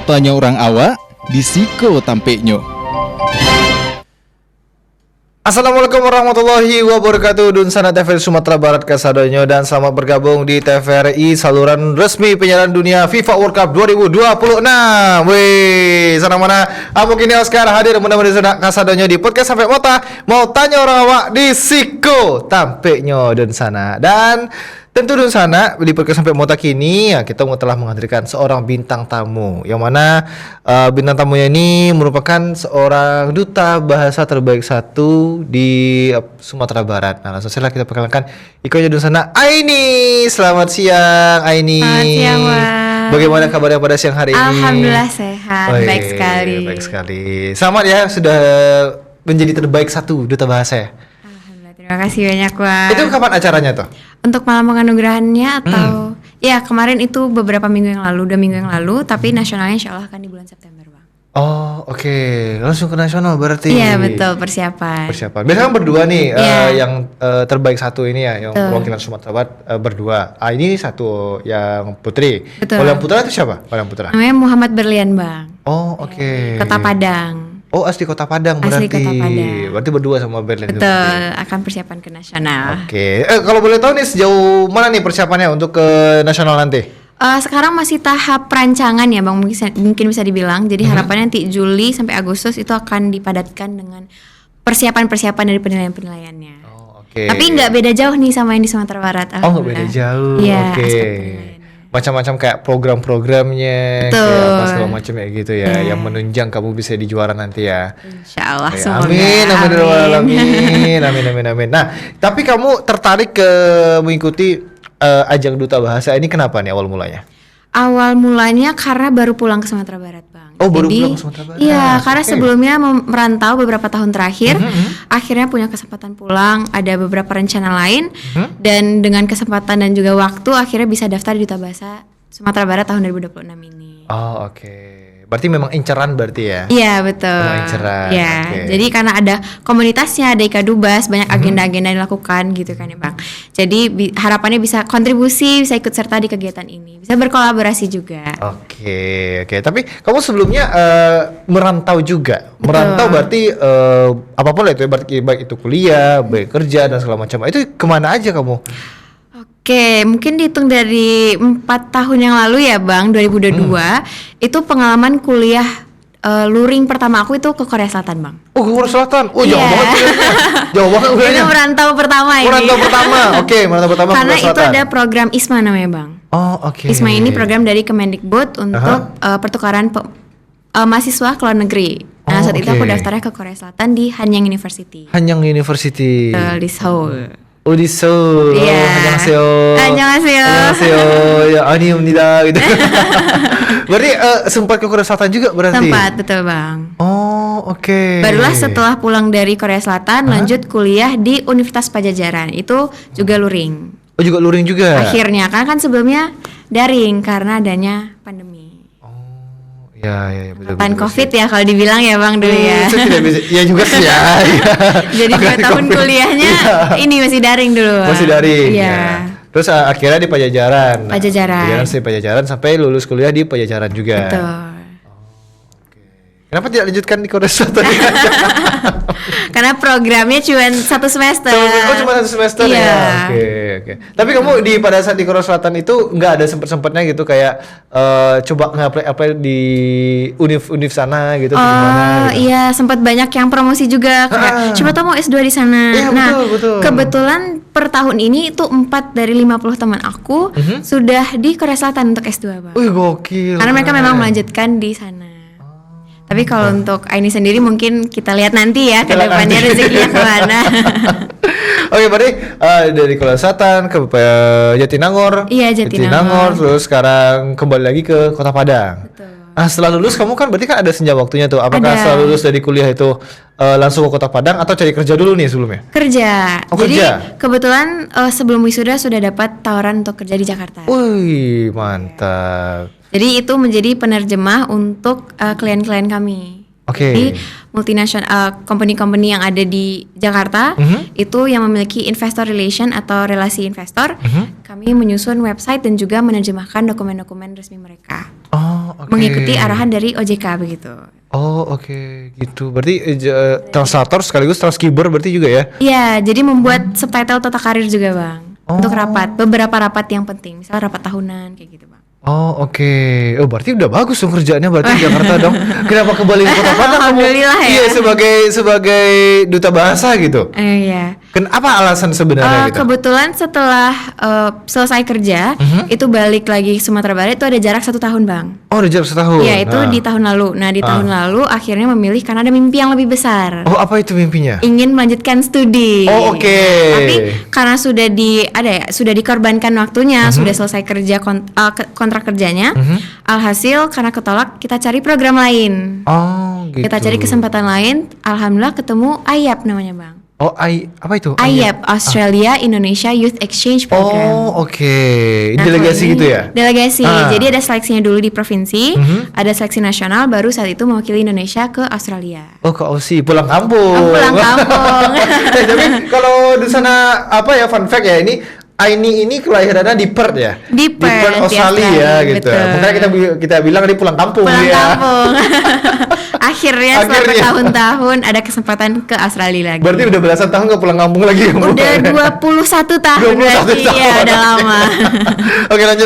tanya orang awak di Siko Tampeknyo. Assalamualaikum warahmatullahi wabarakatuh. Dunsana TVRI Sumatera Barat Kasadonyo, dan selamat bergabung di TVRI, saluran resmi penyiaran dunia FIFA World Cup 2026. Wih, sana mana? Aku kini Oscar hadir mudah-mudahan sudah Kasadonyo di podcast sampai mota. Mau tanya orang awak di Siko Tampeknyo Dunsana. Dan tentu Dunsana di podcast sampai mota kini ya, kita telah menghadirkan seorang bintang tamu, yang mana bintang tamunya ini merupakan seorang duta bahasa terbaik satu di Sumatera Barat. Nah, langsung saja kita perkenalkan Ikonya Dunsana, Aini. Selamat siang, Aini. Selamat siang, Bang. Bagaimana kabarnya pada siang hari ini? Alhamdulillah sehat, baik sekali. Baik sekali. Selamat ya, sudah menjadi terbaik satu duta bahasa ya. Terima kasih banyak, Bang. Itu kapan acaranya tuh? Untuk malam penganugerahannya atau ya kemarin itu beberapa minggu yang lalu, 2 minggu yang lalu, tapi nasionalnya insya Allah akan di bulan September, Bang. Oh, oke. Langsung ke nasional berarti. Iya, betul, persiapan. Biasanya kan berdua nih, Iya. yang terbaik satu ini ya, yang Betul. perwakilan Sumatera Barat berdua. Ini satu yang putri. Betul. Kalau yang putra itu siapa? Kalau yang putra? Namanya Muhammad Berlian, Bang. Oh, oke. Kota Padang. Oh, asli Kota Padang Asli berarti. Kota Padang. Berarti berdua sama Berlin. Betul, akan persiapan ke nasional. Oke. Kalau boleh tahu nih, sejauh mana nih persiapannya untuk ke nasional nanti? Sekarang masih tahap perancangan ya, Bang, mungkin bisa dibilang. Jadi harapannya nanti Juli sampai Agustus itu akan dipadatkan dengan persiapan-persiapan dari penilaian-penilaiannya. Oh, oke. Tapi nggak beda jauh nih sama yang di Sumatera Barat. Oh, nggak beda jauh. Iya, Oke. aspek penilaiannya. Macam-macam kayak program-programnya, Betul. kayak apa segala macam ya gitu ya, Iya. yang menunjang kamu bisa di juara nanti ya. Insya Allah Ya, semoga. amin, amin. Nah, tapi kamu tertarik ke mengikuti ajang duta bahasa ini kenapa nih awal mulanya? Awal mulanya karena baru pulang ke Sumatera Barat, Bang. Oh, baru pulang ke Sumatera Barat. Iya, karena Oke. sebelumnya merantau beberapa tahun terakhir, akhirnya punya kesempatan pulang, ada beberapa rencana lain, dan dengan kesempatan dan juga waktu akhirnya bisa daftar di Duta Bahasa Sumatera Barat tahun 2026 ini. Oh, oke. Berarti memang inceran berarti ya? Iya, betul. Memang inceran, Iya, oke. jadi karena ada komunitasnya, ada Ikadubas, banyak agenda-agenda yang dilakukan gitu kan ya, Bang. Jadi harapannya bisa kontribusi, bisa ikut serta di kegiatan ini, bisa berkolaborasi juga. Oke. Tapi kamu sebelumnya merantau juga. Betul. Merantau berarti apapun lah itu ya, baik itu kuliah, baik kerja dan segala macam. Itu kemana aja kamu? Oke, mungkin dihitung dari 4 tahun yang lalu ya, Bang, 2022 itu pengalaman kuliah luring pertama aku itu ke Korea Selatan, Bang. Oh, ke Korea Selatan. Oh, jauh Iya. banget kuliahnya. Jauh banget Itu kuliahnya. merantau pertama ini. Merantau pertama. Oke, merantau pertama ke Karena Korea itu Selatan. ada program ISMA namanya, Bang. Oh, oke. ISMA ini program dari Kemendikbud untuk pertukaran mahasiswa ke luar negeri. Nah, Oh, saat itu oke. aku daftarnya ke Korea Selatan di Hanyang University. Hanyang University. Di Seoul. Oh, di Seoul. Iya. Annyeonghaseyo. Annyeonghaseyo. Annyeonghaseyo. Ya, annyeonghaseyo gitu. Berarti sempat ke Korea Selatan juga berarti? Tempat, betul, Bang. Oh, oke. Barulah setelah pulang dari Korea Selatan lanjut kuliah di Universitas Pajajaran. Itu juga luring. Oh, juga luring juga. Akhirnya karena kan sebelumnya daring karena adanya pandemi. Ya, betul. Pan Covid ya kalau dibilang ya, Bang, dulu ya. Itu tidak bisa. Ya juga sih ya. Jadi 2 tahun Covid. kuliahnya Iya. ini masih daring dulu. Bang. Masih daring. Iya. Ya. Terus akhirnya di Pajajaran. Pajajaran sampai lulus kuliah di Pajajaran juga. Betul. Kenapa tidak lanjutkan di Korea Selatan? Karena programnya cuma 1 semester. Cuma 1 semester Iya. ya. Oke. Tapi kamu pada saat di Korea Selatan itu nggak ada sempetnya gitu kayak coba nge-apply di univ sana gitu gimana gitu? Iya, sempat banyak yang promosi juga kayak coba tau mau S2 di sana. Iya, Nah, betul. kebetulan per tahun ini itu 4 dari 50 teman aku sudah di Korea Selatan untuk S2, Bang. Wih, gokil. Karena mereka memang melanjutkan di sana. Tapi kalau untuk Aini sendiri mungkin kita lihat nanti ya ke depannya rezekinya kemana. Oke, berarti dari Korea Selatan ke Jatinangor. Iya, Jatinangor. Terus sekarang kembali lagi ke Kota Padang. Betul. Nah, setelah lulus kamu kan berarti kan ada senja waktunya tuh. Apakah Ada. setelah lulus dari kuliah itu langsung ke Kota Padang atau cari kerja dulu nih sebelumnya? Kerja. Oh, Jadi kerja. kebetulan sebelum wisuda sudah dapat tawaran untuk kerja di Jakarta. Wih, mantap. Jadi itu menjadi penerjemah untuk klien-klien kami. Oke. Jadi multinasional company-company yang ada di Jakarta itu yang memiliki investor relation atau relasi investor, kami menyusun website dan juga menerjemahkan dokumen-dokumen resmi mereka. Oh, oke. Mengikuti arahan dari OJK begitu. Oh, oke, gitu. Berarti translator sekaligus transcriber berarti juga ya? Iya, jadi membuat subtitle tata karir juga bang. Untuk rapat, beberapa rapat yang penting, misalnya rapat tahunan kayak gitu bang. Oh, oke. Oh, berarti udah bagus dong kerjaannya berarti di Jakarta dong. Kenapa kembali ke kota Padang? Alhamdulillah ya. Iya, sebagai duta bahasa gitu. Iya. Apa alasan sebenarnya gitu? Kebetulan setelah selesai kerja, itu balik lagi ke Sumatera Barat itu ada jarak 1 tahun bang. Oh, udah jarak setahun. Iya, itu di tahun lalu. Nah, di tahun lalu akhirnya memilih karena ada mimpi yang lebih besar. Oh, apa itu mimpinya? Ingin melanjutkan studi. Oh, oke. Tapi karena sudah dikorbankan waktunya, sudah selesai kerja kontrak kerjanya. Alhasil karena ketolak, kita cari program lain. Oh, gitu. Kita cari kesempatan lain. Alhamdulillah ketemu AYAP namanya bang. Oh, apa itu? AYAP, Australia Indonesia Youth Exchange Program. Oh, oke. Nah, Delegasi kalau ini gitu ya? Delegasi. Jadi ada seleksinya dulu di provinsi, ada seleksi nasional, baru saat itu mewakili Indonesia ke Australia. Oh, ke Aussie, pulang kampung. Oh, pulang kampung. Tapi kalau di sana apa ya, fun fact ya, Aini ini kelahirannya di Perth ya? Di Perth, Australia ya gitu. betul. Makanya kita bilang dia pulang kampung Pulang ya. kampung. Akhirnya setelah bertahun-tahun ada kesempatan ke Australia lagi. Berarti udah belasan tahun gak pulang kampung lagi ya? Udah 21 tahun 21 berarti. tahun. Ya, udah lama. Oke, lanjut.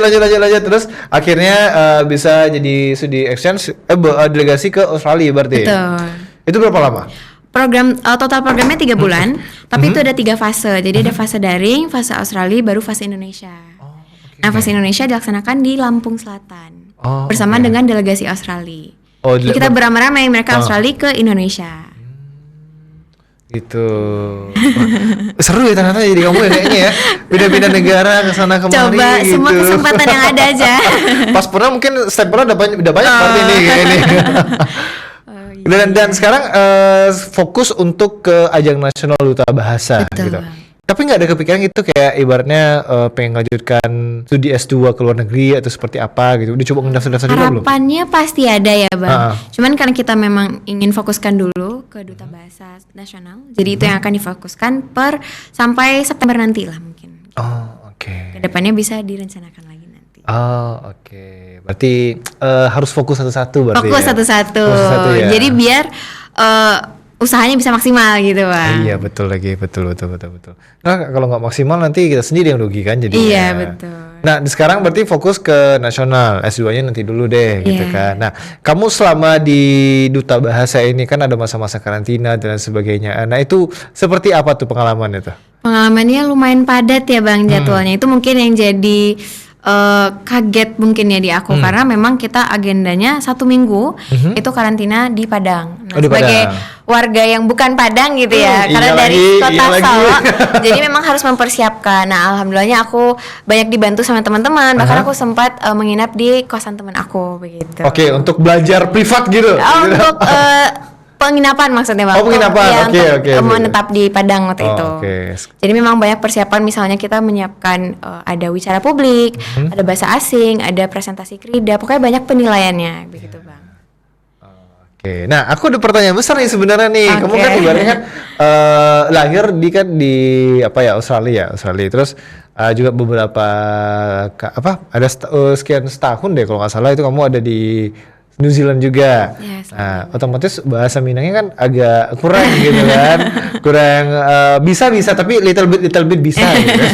Terus akhirnya bisa jadi studi exchange delegasi ke Australia berarti. Betul. Itu berapa lama? Program total programnya 3 bulan, tapi itu ada 3 fase. Jadi ada fase daring, fase Australia, baru fase Indonesia. Nah, fase Indonesia dilaksanakan di Lampung Selatan bersama dengan delegasi Australia. Jadi kita beramai-ramai mereka Australia ke Indonesia. Gitu. Seru ya ternyata jadi kamu ya kayaknya ya. Pindah-pindah negara ke sana kemari. Coba gitu. semua kesempatan yang ada aja. Paspornya mungkin stempelnya udah banyak seperti ini kayak ini. Dan sekarang fokus untuk ke ajang nasional duta bahasa. Betul. Gitu. Tapi nggak ada kepikiran gitu kayak ibaratnya pengen lanjutkan studi S2 ke luar negeri atau seperti apa gitu. Udah coba ngedaftar juga belum? Harapannya pasti ada ya bang. Cuman karena kita memang ingin fokuskan dulu ke duta bahasa nasional. Jadi itu yang akan difokuskan sampai September nanti lah mungkin. Oh, oke. Kedepannya bisa direncanakan lagi nanti. Oh, oke. Berarti harus fokus satu-satu berarti. Fokus ya? satu-satu. Fokus satu ya. Jadi biar usahanya bisa maksimal gitu bang. Iya betul lagi, betul. Nah kalau nggak maksimal nanti kita sendiri yang rugi kan jadinya. Iya betul. Nah sekarang berarti fokus ke nasional, S2-nya nanti dulu deh gitu kan. Nah kamu selama di duta bahasa ini kan ada masa-masa karantina dan sebagainya. Nah itu seperti apa tuh pengalaman itu? Pengalamannya lumayan padat ya bang jadwalnya. Itu mungkin yang jadi kaget mungkin ya di aku karena memang kita agendanya 1 minggu itu karantina di Padang. Nah, sebagai warga yang bukan Padang gitu ya, karena dari kota Solo, jadi memang harus mempersiapkan. Nah, alhamdulillahnya aku banyak dibantu sama teman-teman. Bahkan aku sempat menginap di kosan teman aku begitu. Oke, untuk belajar privat gitu. Untuk penginapan maksudnya bang. Oh penginapan, oke. Menetap di Padang waktu itu. Okay. Jadi memang banyak persiapan, misalnya kita menyiapkan ada wicara publik, ada bahasa asing, ada presentasi krida, pokoknya banyak penilaiannya begitu bang. Oke, nah aku ada pertanyaan besar nih sebenarnya nih. Kamu kan ibaratnya kan lahir di Australia. Terus juga beberapa ada sekian setahun deh kalau nggak salah itu kamu ada di New Zealand juga. Yes, nah, otomatis bahasa Minangnya kan agak kurang gitu kan. Bisa tapi little bit bisa gitu.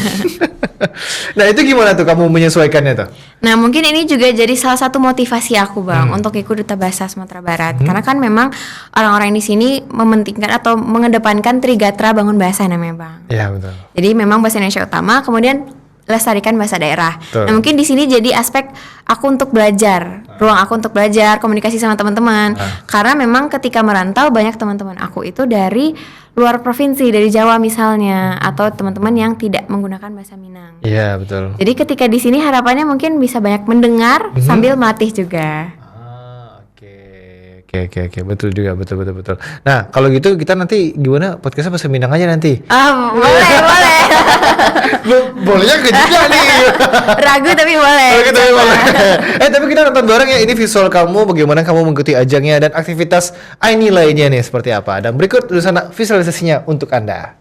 Nah, itu gimana tuh kamu menyesuaikannya tuh? Nah, mungkin ini juga jadi salah satu motivasi aku, Bang, untuk ikut Duta Bahasa Sumatera Barat. Karena kan memang orang-orang di sini mementingkan atau mengedepankan Trigatra Bangun Bahasa namanya, Bang. Iya, betul. Jadi memang bahasa Indonesia utama, kemudian lestarikan bahasa daerah. Betul. Nah, mungkin di sini jadi aspek aku untuk belajar, ruang aku untuk belajar, komunikasi sama teman-teman. Karena memang ketika merantau banyak teman-teman aku itu dari luar provinsi, dari Jawa misalnya, atau teman-teman yang tidak menggunakan bahasa Minang. Iya, betul. Jadi ketika di sini harapannya mungkin bisa banyak mendengar sambil melatih juga. Oke. Oke. Betul juga, betul. Nah, kalau gitu kita nanti gimana podcastnya bahasa Minang aja nanti. Boleh. Bolehnya ke juga nih. Ragu tapi boleh. Boleh. Tapi kita nonton bareng ya, ini visual kamu, bagaimana kamu mengikuti ajangnya dan aktivitas Aini lainnya nih seperti apa. Dan berikut dulu sana visualisasinya untuk Anda.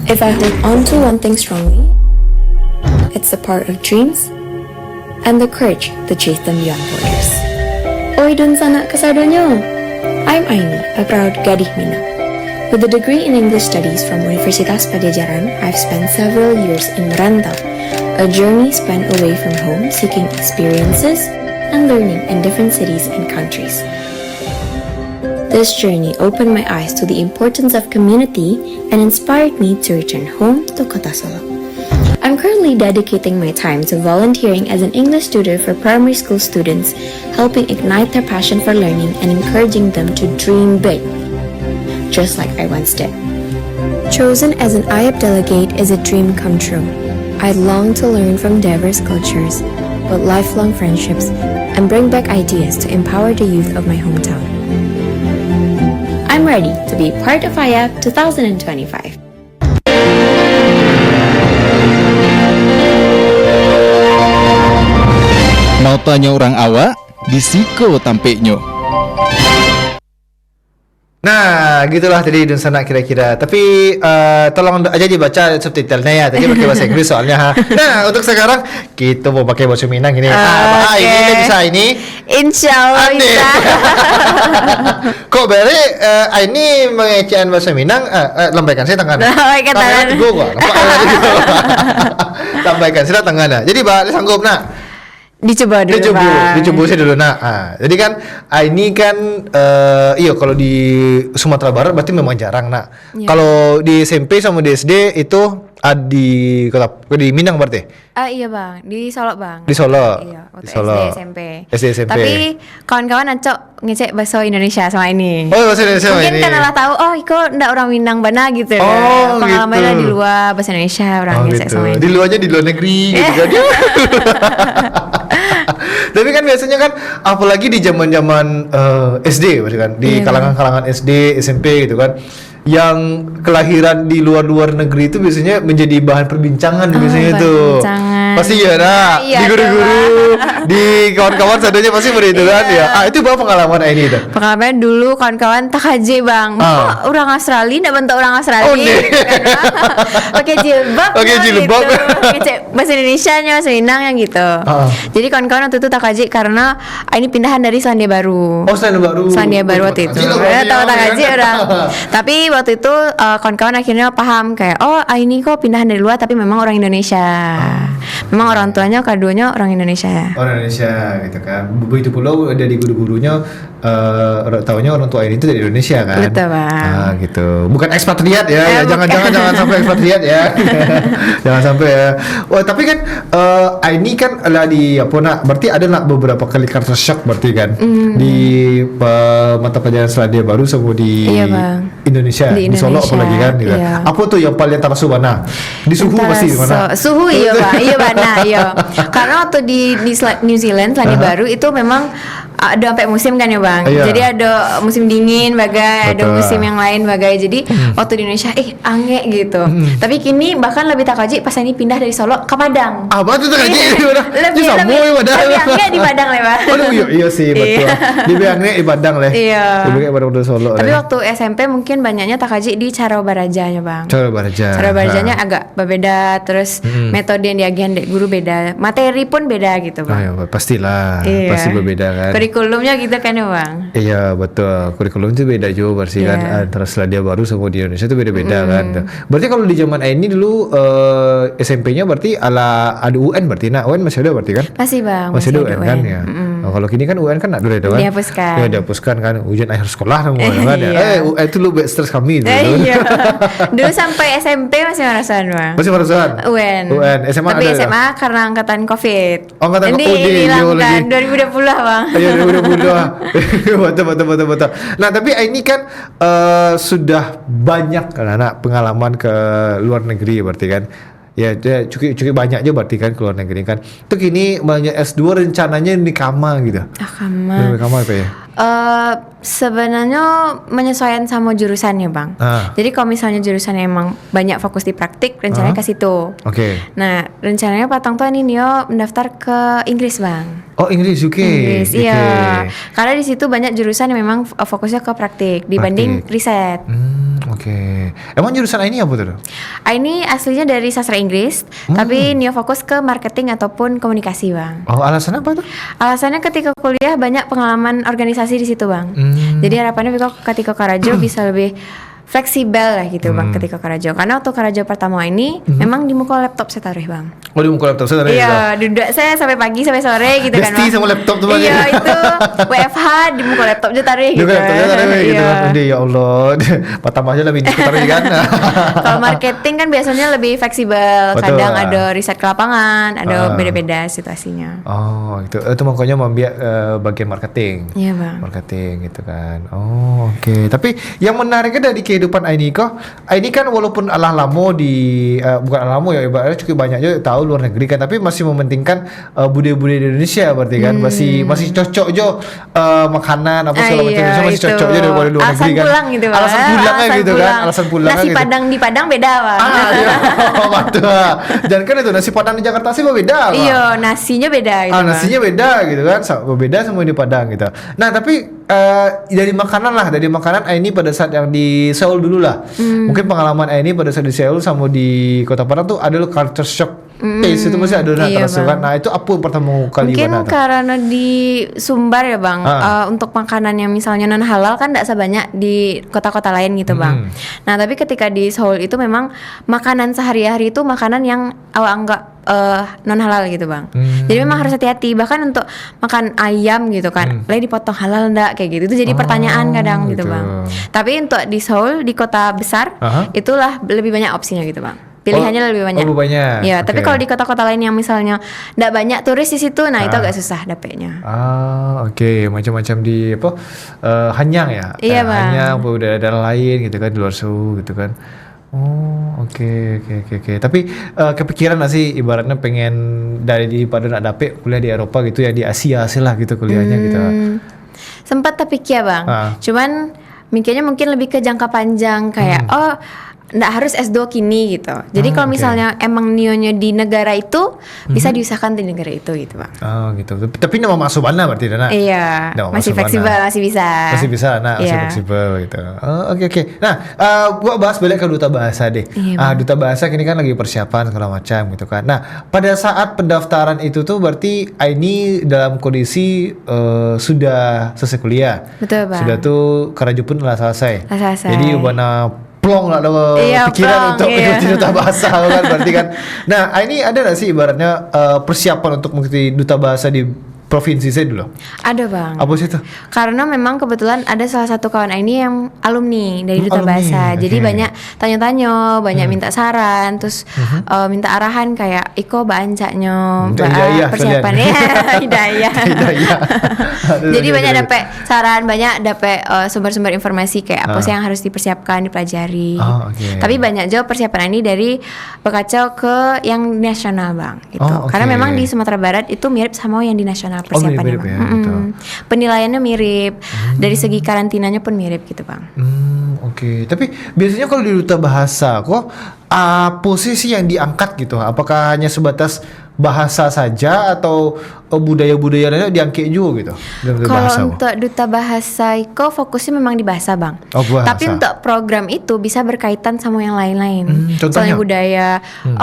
If I hold on to one thing strongly, it's the part of dreams and the courage to chase them beyond borders. Oi dun sana kesadonyo. I'm Aini, a proud Gadih Minang. With a degree in English Studies from Universitas Padjadjaran, I've spent several years in Merantau, a journey spent away from home seeking experiences and learning in different cities and countries. This journey opened my eyes to the importance of community and inspired me to return home to Kota Solo. I'm currently dedicating my time to volunteering as an English tutor for primary school students, helping ignite their passion for learning and encouraging them to dream big, just like I once did. Chosen as an IAP delegate is a dream come true. I long to learn from diverse cultures, build lifelong friendships, and bring back ideas to empower the youth of my hometown. I'm ready to be part of IAP 2025. Notanya orang awak, disiko tampeknya. Nah, gitulah tadi Dun Sana kira-kira. Tapi tolong aja dibaca subtitlenya ya. Tadi pakai bahasa Inggris soalnya ha. Nah, untuk sekarang kita mau pakai bahasa Minang ini. Ini bisa ini. Insyaallah bisa. Kok beri ini mengecehan bahasa Minang, lambaikan saya tangan. Lambaikan tangan. Lambaikan saya tangan. Jadi Mbak sanggup nak? Dicoba dulu. Dicoba sih dulu. Nah, jadi kan ini kan iya kalau di Sumatera Barat berarti memang jarang nak. Ya. Kalau di SMP sama di SD itu di Minang berarti. Iya bang, di Solo bang. Di Solo. Iya, waktu Di Solo. SD SMP. SD SMP. Tapi kawan-kawan Ancok ngecek bahasa Indonesia sama ini. Oh, bahasa Indonesia sama Mungkin ini. karena lah tahu, oh Iko ndak orang Minang bana gitu. Oh, Pengalamannya gitu. di luar bahasa Indonesia orang ngecek gitu. sama ini. Di luarnya di luar negeri gitu kan. Tapi kan biasanya kan apalagi di zaman-zaman SD berarti kan, di kalangan-kalangan SD, SMP gitu kan, yang kelahiran di luar negeri itu biasanya menjadi bahan perbincangan biasanya itu. Pasti ya nak, Iya, di guru-guru, di kawan-kawan sadonya pasti seperti itu kan ya. Itu bawa pengalaman ini itu. Pengalaman dulu kawan-kawan tak aja bang, orang Australia ndak bentuk orang Australia. Oh, nih. Pakai jilbab. Pakai jilbab. Gitu. Ngecek bahasa Indonesianya, bahasa Minang yang gitu. Jadi kawan-kawan waktu itu tak aja karena ini pindahan dari Selandia Baru. Oh, Selandia Baru Waktu itu. Tahu tak aja orang. Tapi waktu itu kawan-kawan akhirnya paham kayak ini kok pindahan dari luar tapi memang orang Indonesia. Memang orang tuanya keduanya orang Indonesia. Orang Indonesia gitu kan. Begitu pula dari guru-gurunya tahunya orang tua ini itu dari Indonesia kan. Betul bang. Gitu. Bukan ekspatriat ya. Jangan sampai ekspatriat ya. Jangan sampai ya. Wah, tapi kan ini kan ada di apa nak? Berarti ada nak beberapa kali culture shock berarti kan di mata pelajaran Selandia Baru sama di Indonesia. Di Solo apalagi kan gitu. Iya. Apa tuh yang paling terasa mana? Di suhu pasti di mana? Suhu iya Pak. Iya Bana, iya. Karena waktu di New Zealand Selandia Baru itu memang ada sampai musim kan ya bang. Jadi ada musim dingin bagai, ada musim yang lain bagai. Jadi waktu di Indonesia ange gitu. Tapi kini bahkan lebih tak kaji pas ini pindah dari Solo ke Padang. Betul tak kaji? Lebih ange di Padang lah bang. Iya sih betul. Lebih ange di Padang lah. Iya. Lebih Padang dari Solo. Tapi waktu SMP mungkin banyaknya tak kaji di Cara Barajanya bang. Cara Barajanya agak berbeda. Terus metode yang diagen guru beda. Materi pun beda gitu bang. Pastilah. Pasti berbeda kan. Kurikulumnya gitu kan ya bang. Iya betul. Kurikulum itu beda juga berarti kan antara Selandia Baru sama di Indonesia itu beda-beda kan. Berarti kalau di zaman ini dulu SMP-nya berarti ada UN berarti. Nah UN masih ada berarti kan? Masih bang. Masih ada UN kan ya. Kalau kini kan UN kan ada kan? Dihapuskan. Ya dihapuskan kan. Ujian akhir sekolah semua kan ya. UN itu lu stres kami itu. Iya. Dulu sampai SMP masih merasakan bang. Masih merasakan? UN. SMA tapi ada SMA karena angkatan COVID. Angkatan Jadi COVID. dihilangkan 2020 bang. Iya 2020. Betul. Nah tapi ini kan sudah banyak kan anak pengalaman ke luar negeri berarti kan. Ya, dia cukup banyak aja berarti kan ke luar negeri kan. Itu kini banyak S2 rencananya di Kama gitu. Kama. Kama apa ya? Sebenarnya menyesuaikan sama jurusannya bang. Jadi kalau misalnya jurusannya emang banyak fokus di praktik, rencananya ke situ. Oke. Nah rencananya Patang tuh ini Nio mendaftar ke Inggris bang. Oh Inggris, UK. Inggris, iya. Karena di situ banyak jurusan yang memang fokusnya ke praktik dibanding riset. Oke. Emang jurusan ini apa tuh? Ini aslinya dari sastra Inggris, tapi Nio fokus ke marketing ataupun komunikasi bang. Oh alasan apa tuh? Alasannya ketika kuliah banyak pengalaman organisasi di situ bang. Jadi harapannya ketika Karajo bisa lebih fleksibel lah gitu bang ketika Karajo. Karena waktu Karajo pertama ini memang di muka laptop saya taruh bang. Oh di muka laptop saya taruh. Iya, duduk saya sampai pagi sampai sore gitu kan bang. sama laptop tuh bang. Iya itu WFH di muka laptop aja taruh gitu. Di muka laptop aja taruh gitu kan. Ya Allah, pertama aja lebih taruh kan. Kalau marketing kan biasanya lebih fleksibel. Betul. Kadang ada riset ke lapangan, ada beda-beda situasinya. Oh itu makanya membiak bagian marketing. Iya bang. Marketing gitu kan. Oh oke. Tapi yang menariknya dari kehidupan Aini kok, Aini kan walaupun alah lamo di bukan alah lamo ya, ibaratnya cukup banyak juga tahu luar negeri kan, tapi masih mementingkan budaya-budaya di Indonesia berarti kan, masih cocok jo makanan apa segala macam Indonesia masih cocok jo daripada luar negeri kan. Pulang gitu, alasan pulangnya gitu kan, alasan pulangnya nasi gitu. Padang di Padang beda bang. Iya. Oh betul. Dan kan itu nasi Padang di Jakarta sih beda bang. Iya nasinya beda gitu. Nasinya beda gitu kan, beda sama di Padang gitu. Nah tapi dari makanan Aini pada saat yang di Seoul dulu lah. Mungkin pengalaman Aini pada saat di Seoul sama di Kota Padang tuh ada culture shock. Taste itu masih ada terasa kan. Nah itu apa pertama kali mungkin mana tuh? Karena di Sumbar ya bang, untuk makanan yang misalnya non halal kan tidak sebanyak di kota-kota lain gitu bang. Nah tapi ketika di Seoul itu memang makanan sehari-hari itu makanan yang awak anggap non halal gitu bang. Jadi memang harus hati-hati. Bahkan untuk makan ayam gitu kan, lagi dipotong halal enggak kayak gitu. Itu jadi pertanyaan kadang gitu bang. Tapi untuk di Seoul di kota besar itulah lebih banyak opsinya gitu bang. Pilihannya lebih banyak. Lebih banyak. Ya, tapi kalau di kota-kota lain yang misalnya enggak banyak turis di situ, nah itu agak susah dapetnya. Oke. Macam-macam di apa? Hanyang ya. Iya bang. Hanyang, daerah lain gitu kan di luar Seoul gitu kan. Oh, oke. Tapi kepikiran gak sih ibaratnya pengen daripada nak dapet kuliah di Eropa gitu ya, di Asia sih lah gitu kuliahnya gitu. Sempat terpikir bang. Cuman mikirnya mungkin lebih ke jangka panjang kayak nggak harus S2 kini gitu. Jadi kalau misalnya emang nionya di negara itu bisa diusahakan di negara itu gitu bang. Oh gitu. Tapi nama masuk mana berarti Dana? Iya. Masih fleksibel, masih bisa. Masih bisa, masih fleksibel gitu. Oke. Nah, gua bahas balik ke duta bahasa deh. Iya, duta bahasa kini kan lagi persiapan segala macam gitu kan. Nah, pada saat pendaftaran itu tuh berarti Aini dalam kondisi sudah selesai kuliah. Betul bang. Sudah tuh Karajo pun telah selesai. Jadi mana plong lah pikiran untuk mengikuti duta bahasa kan berarti kan. Nah ini ada gak sih ibaratnya persiapan untuk mengikuti duta bahasa di provinsi saya dulu? Ada bang. Apa sih itu? Karena memang kebetulan ada salah satu kawan ini yang alumni dari duta bahasa. Jadi banyak tanya-tanya, banyak minta saran, terus minta arahan kayak Iko baancaknya, persiapannya hidayah. Jadi banyak dapet saran, banyak dapet sumber-sumber informasi kayak apa sih yang harus dipersiapkan, dipelajari. Tapi banyak juga persiapan ini dari berkaca ke yang nasional bang. Gitu. Karena memang di Sumatera Barat itu mirip sama yang di nasional. Persiapannya mirip ya, gitu. Penilaiannya mirip, dari segi karantinanya pun mirip gitu bang. Oke. Tapi biasanya kalau di duta bahasa kok posisi yang diangkat gitu, apakah hanya sebatas bahasa saja atau budaya-budaya lainnya diangkat juga gitu? Kalau untuk duta bahasa itu fokusnya memang di bahasa bang. Bahasa. Tapi untuk program itu bisa berkaitan sama yang lain-lain. Contohnya? Soalnya budaya.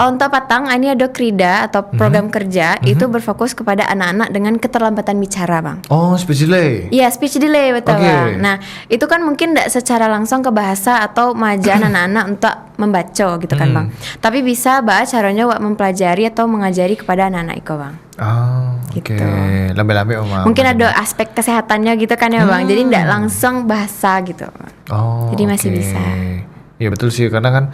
Untuk Patang ini ada Krida atau program kerja itu berfokus kepada anak-anak dengan keterlambatan bicara bang. Oh, speech delay. Iya, speech delay betul bang. Nah itu kan mungkin tidak secara langsung ke bahasa atau mengajar anak-anak untuk membaca gitu kan bang. Tapi bisa caranya mempelajari atau mengajari kepada anak-anak itu bang. Oke. Lambe-lambe Oma. Mungkin ada aspek kesehatannya gitu kan ya bang. Jadi tidak langsung bahasa gitu. Jadi masih bisa. Iya betul sih, karena kan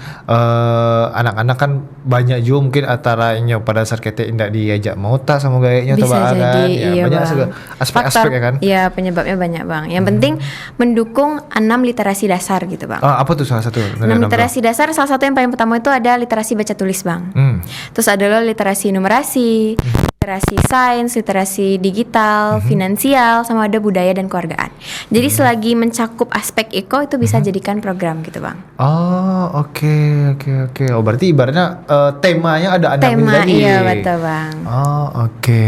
anak-anak kan banyak juga mungkin antaranya pada saat kita tidak diajak mau tak sama gayanya atau Bisa jadi, kan, iya banyak bang. segala aspek-aspek ya kan. Iya, penyebabnya banyak bang. Yang penting mendukung 6 literasi dasar gitu bang. Apa tuh salah satu? 6 literasi dasar, salah satu yang paling pertama itu ada literasi baca tulis bang. Terus adalah literasi numerasi, literasi sains, literasi digital, finansial, sama ada budaya dan keluargaan. Jadi selagi mencakup aspek eko itu bisa jadikan program gitu bang. Oh oke. Oh berarti ibaratnya temanya ada Tema, lagi. iya betul bang. Oh oke.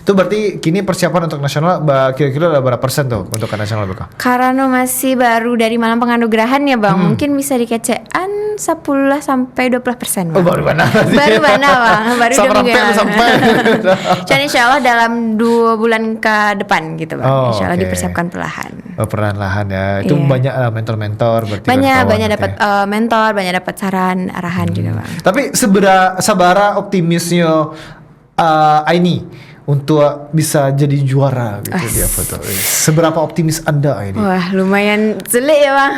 Itu berarti kini persiapan untuk nasional kira-kira ada berapa persen tuh untuk ke nasional BK? Karena masih baru dari malam penganugerahan ya bang, mungkin bisa dikecekan 10 sampai 12% bang. Oh baru mana? Baru mana bang? Baru 2 minggu yang lalu. sampai. Dan insya Allah dalam 2 bulan ke depan gitu bang. Oh, Insya Allah oke. dipersiapkan perlahan. Perlahan-lahan ya. Itu Iya. banyak mentor-mentor berarti. Banyak kawan-kawan dapat gitu ya. mentor, banyak dapat saran, arahan juga bang. Tapi sabara optimisnya Aini untuk bisa jadi juara gitu di apa tuh? Seberapa optimis Anda Aini? Wah lumayan sulit ya bang.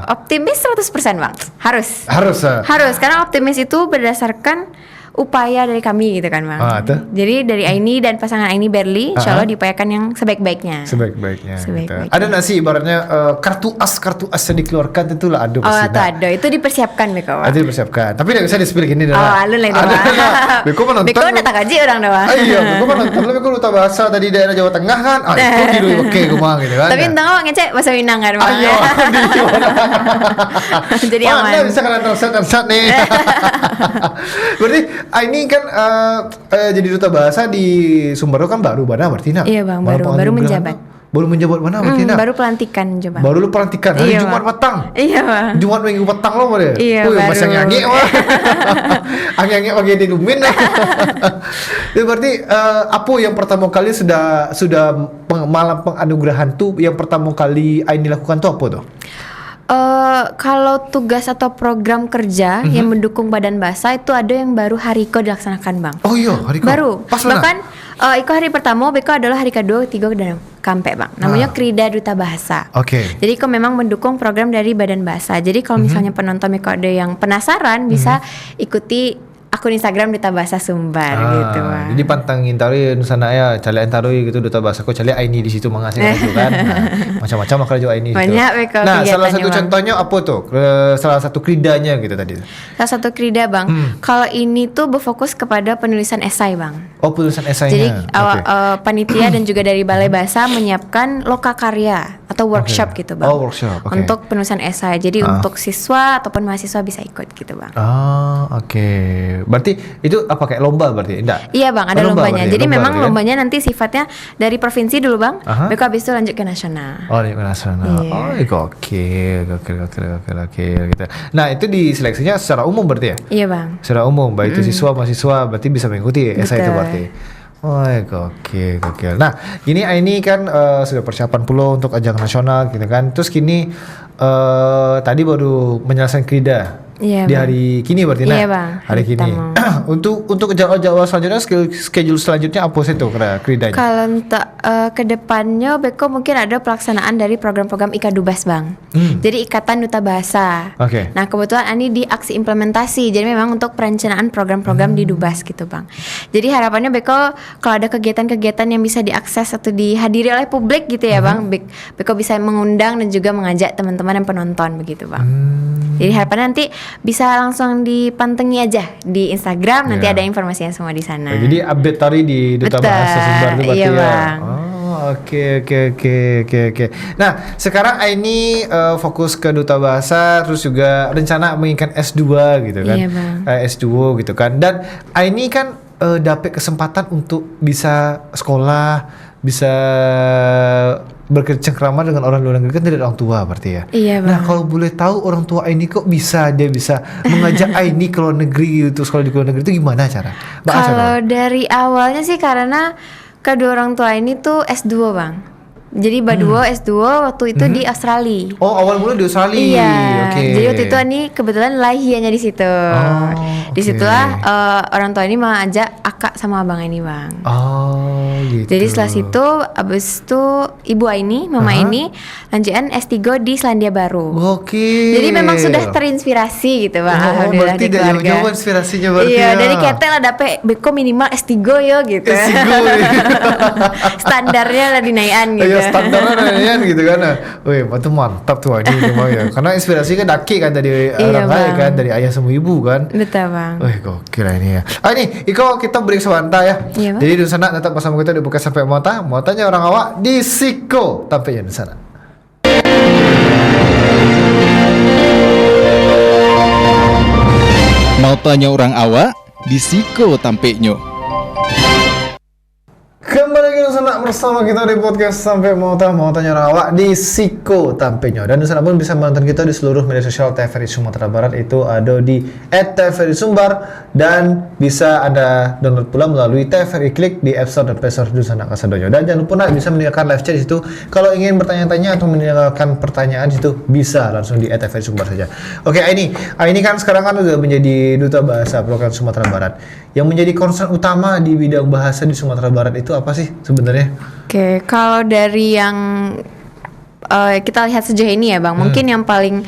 Optimis 100% bang. Harus. Harus. Karena optimis itu berdasarkan upaya dari kami gitu kan bang. Tuh. Jadi dari Aini dan pasangan Aini Berli, insya Allah diupayakan yang sebaik-baiknya. Sebaik-baiknya. Sebaik-baiknya. Ada nggak sih ibaratnya kartu as yang dikeluarkan itu lah ada pasti. Itu ada, itu dipersiapkan Beko bang. Ada dipersiapkan. Tapi nggak bisa di-spill gini dah. Alun lah itu bang. Beko menonton. Beko udah tak gaji orang dah bang. Iya, Beko menonton. Beko luta bahasa tadi daerah Jawa Tengah kan. Itu gitu oke kumang gitu kan. Tapi entah nggak ngecek bahasa Minang kan bang. Ayo, Jadi aman. Anda bisa kalian translate nih. Berarti ini kan jadi duta bahasa di Sumberjo kan baru mana berarti nak? Iya, Bang, baru menjabat. Baru menjabat mana berarti nak? Baru pelantikan coba. Baru lu pelantikan hari Iya, Jumat Bang. petang. Iya bang. Jumat minggu petang lo boleh. Iya, baru. Masih angin mah. Angin pagi di lumin. Itu berarti apa yang pertama kali sudah malam penganugerahan tuh yang pertama kali Aini lakukan tuh apa tuh? Kalau tugas atau program kerja yang mendukung badan bahasa itu ada yang baru Hariko dilaksanakan bang. Oh iya, hari Baru. Pas mana? Bahkan Iko hari pertama, Beko adalah hari kedua, ketiga dan kampe bang. Namanya Krida Duta Bahasa. Oke. Jadi Iko memang mendukung program dari badan bahasa. Jadi kalau misalnya penonton Beko ada yang penasaran bisa ikuti akun Instagram Duta Bahasa Sumbar gitu bang. Jadi pantangin taruh sana ya, calian taruh gitu duta bahasa kok calian Aini di situ mengasih gitu kan. Nah, macam-macam makanya juga Aini. Banyak Beko Nah, salah kegiatannya, satu Bang. contohnya apa tuh? Salah satu kridanya gitu tadi. Salah satu krida bang. Kalau ini tuh berfokus kepada penulisan esai bang. Oh, penulisan esainya. Jadi Oke. panitia dan juga dari Balai Bahasa menyiapkan loka karya atau workshop gitu bang. Oh, workshop. Oke. Untuk penulisan esai. Jadi untuk siswa ataupun mahasiswa bisa ikut gitu bang. Oke. Berarti itu apa kayak lomba berarti? Enggak. Iya bang, ada Lomba lombanya. berarti, Jadi lomba memang berarti kan? lombanya nanti sifatnya dari provinsi dulu bang. Aha. Beko habis itu lanjut ke nasional. Oh, di nasional. Iya. Oh, gokil gitu. Nah, itu diseleksinya secara umum berarti ya? Iya bang. Secara umum, baik itu siswa mahasiswa berarti bisa mengikuti esai itu Betul. berarti. Oh, gokil. Nah, ini kan sudah persiapan pula untuk ajang nasional gitu kan. Terus kini tadi baru menyelesaikan krida. Iya, Di Bang. hari kini berarti Iya, nah. Bang. Hari Hari kini. pertama. untuk jadwal selanjutnya schedule selanjutnya apa sih tuh kridanya? Kalau untuk kedepannya Beko mungkin ada pelaksanaan dari program-program Ikadubas bang. Jadi Ikatan Duta Bahasa. Oke. Nah kebetulan ini di aksi implementasi. Jadi memang untuk perencanaan program-program di Dubas gitu bang. Jadi harapannya Beko kalau ada kegiatan-kegiatan yang bisa diakses atau dihadiri oleh publik gitu ya bang, Beko bisa mengundang dan juga mengajak teman-teman dan penonton begitu bang. Jadi harapannya nanti bisa langsung dipantengi aja di Instagram. Nanti Iya. ada informasinya semua di sana. Nah, jadi update tadi di Duta Betul, Bahasa Sumbar itu berarti iya, ya. Bang. Oh, oke. Nah, sekarang Aini fokus ke Duta Bahasa terus juga rencana menginginkan S2 gitu kan. Iya, Bang. S2 gitu kan. Dan Aini kan dapat kesempatan untuk bisa sekolah, bisa bercengkrama dengan orang luar negeri kan dari orang tua berarti ya. Iya, Bang. Nah, kalau boleh tahu orang tua Aini kok dia bisa mengajak Aini ke luar negeri gitu, sekolah di luar negeri itu gimana cara? Kalau dari awalnya sih karena kedua orang tua ini tuh S2 bang. Jadi Baduo S2 waktu itu di Australia. Oh, awal mula di Australia. Iya. Oke. Jadi waktu itu ini kebetulan lahirnya di situ. Di oke. situlah orang tua ini mengajak akak sama abang ini, Bang. Oh, gitu. Jadi setelah situ abis itu ibu ini, mama ini lanjutan S3 di Selandia Baru. Oke. Jadi memang sudah terinspirasi gitu, Bang. Oh, Alhamdulillah berarti di dari keluarga. jauh-jauh inspirasinya berarti. Iya, ya. dari ketel lah dapet beko minimal S3 yo gitu. S3 Standarnya lah dinaikan gitu. Ya standarnya kan gitu kan. Wih, itu mantap tuh ini memang ya. Karena inspirasi kan daki kan dari orang lain Bang. kan, dari ayah sama ibu kan. Betul, Bang. Wih, gokil lah ini ya. Ini Iko kita break sebentar ya. Iya, Bang. Jadi di sana tetap bersama kita di Buka Sampai Motanya orang awak di Siko tampilnya di sana. Mau tanya orang awak di Siko tampeknya. Kembali lagi di sana bersama kita di podcast Sampai Motanya orang awak di Siko tampilnya. Dan di sana pun bisa menonton kita di seluruh media sosial TVRI Sumatera Barat, itu ada di @TVRI Sumbar, dan bisa Anda download pula melalui TVRI Klik di App Store dan Play Store di sana Kasadonyo. Dan jangan lupa bisa meninggalkan live chat di situ. Kalau ingin bertanya-tanya atau meninggalkan pertanyaan di situ bisa langsung di @TVRI Sumbar saja. Oke, ini kan sekarang kan udah menjadi duta bahasa program Sumatera Barat. Yang menjadi concern utama di bidang bahasa di Sumatera Barat itu apa sih sebenarnya? Oke, kalau dari yang kita lihat sejauh ini ya, Bang, mungkin yang paling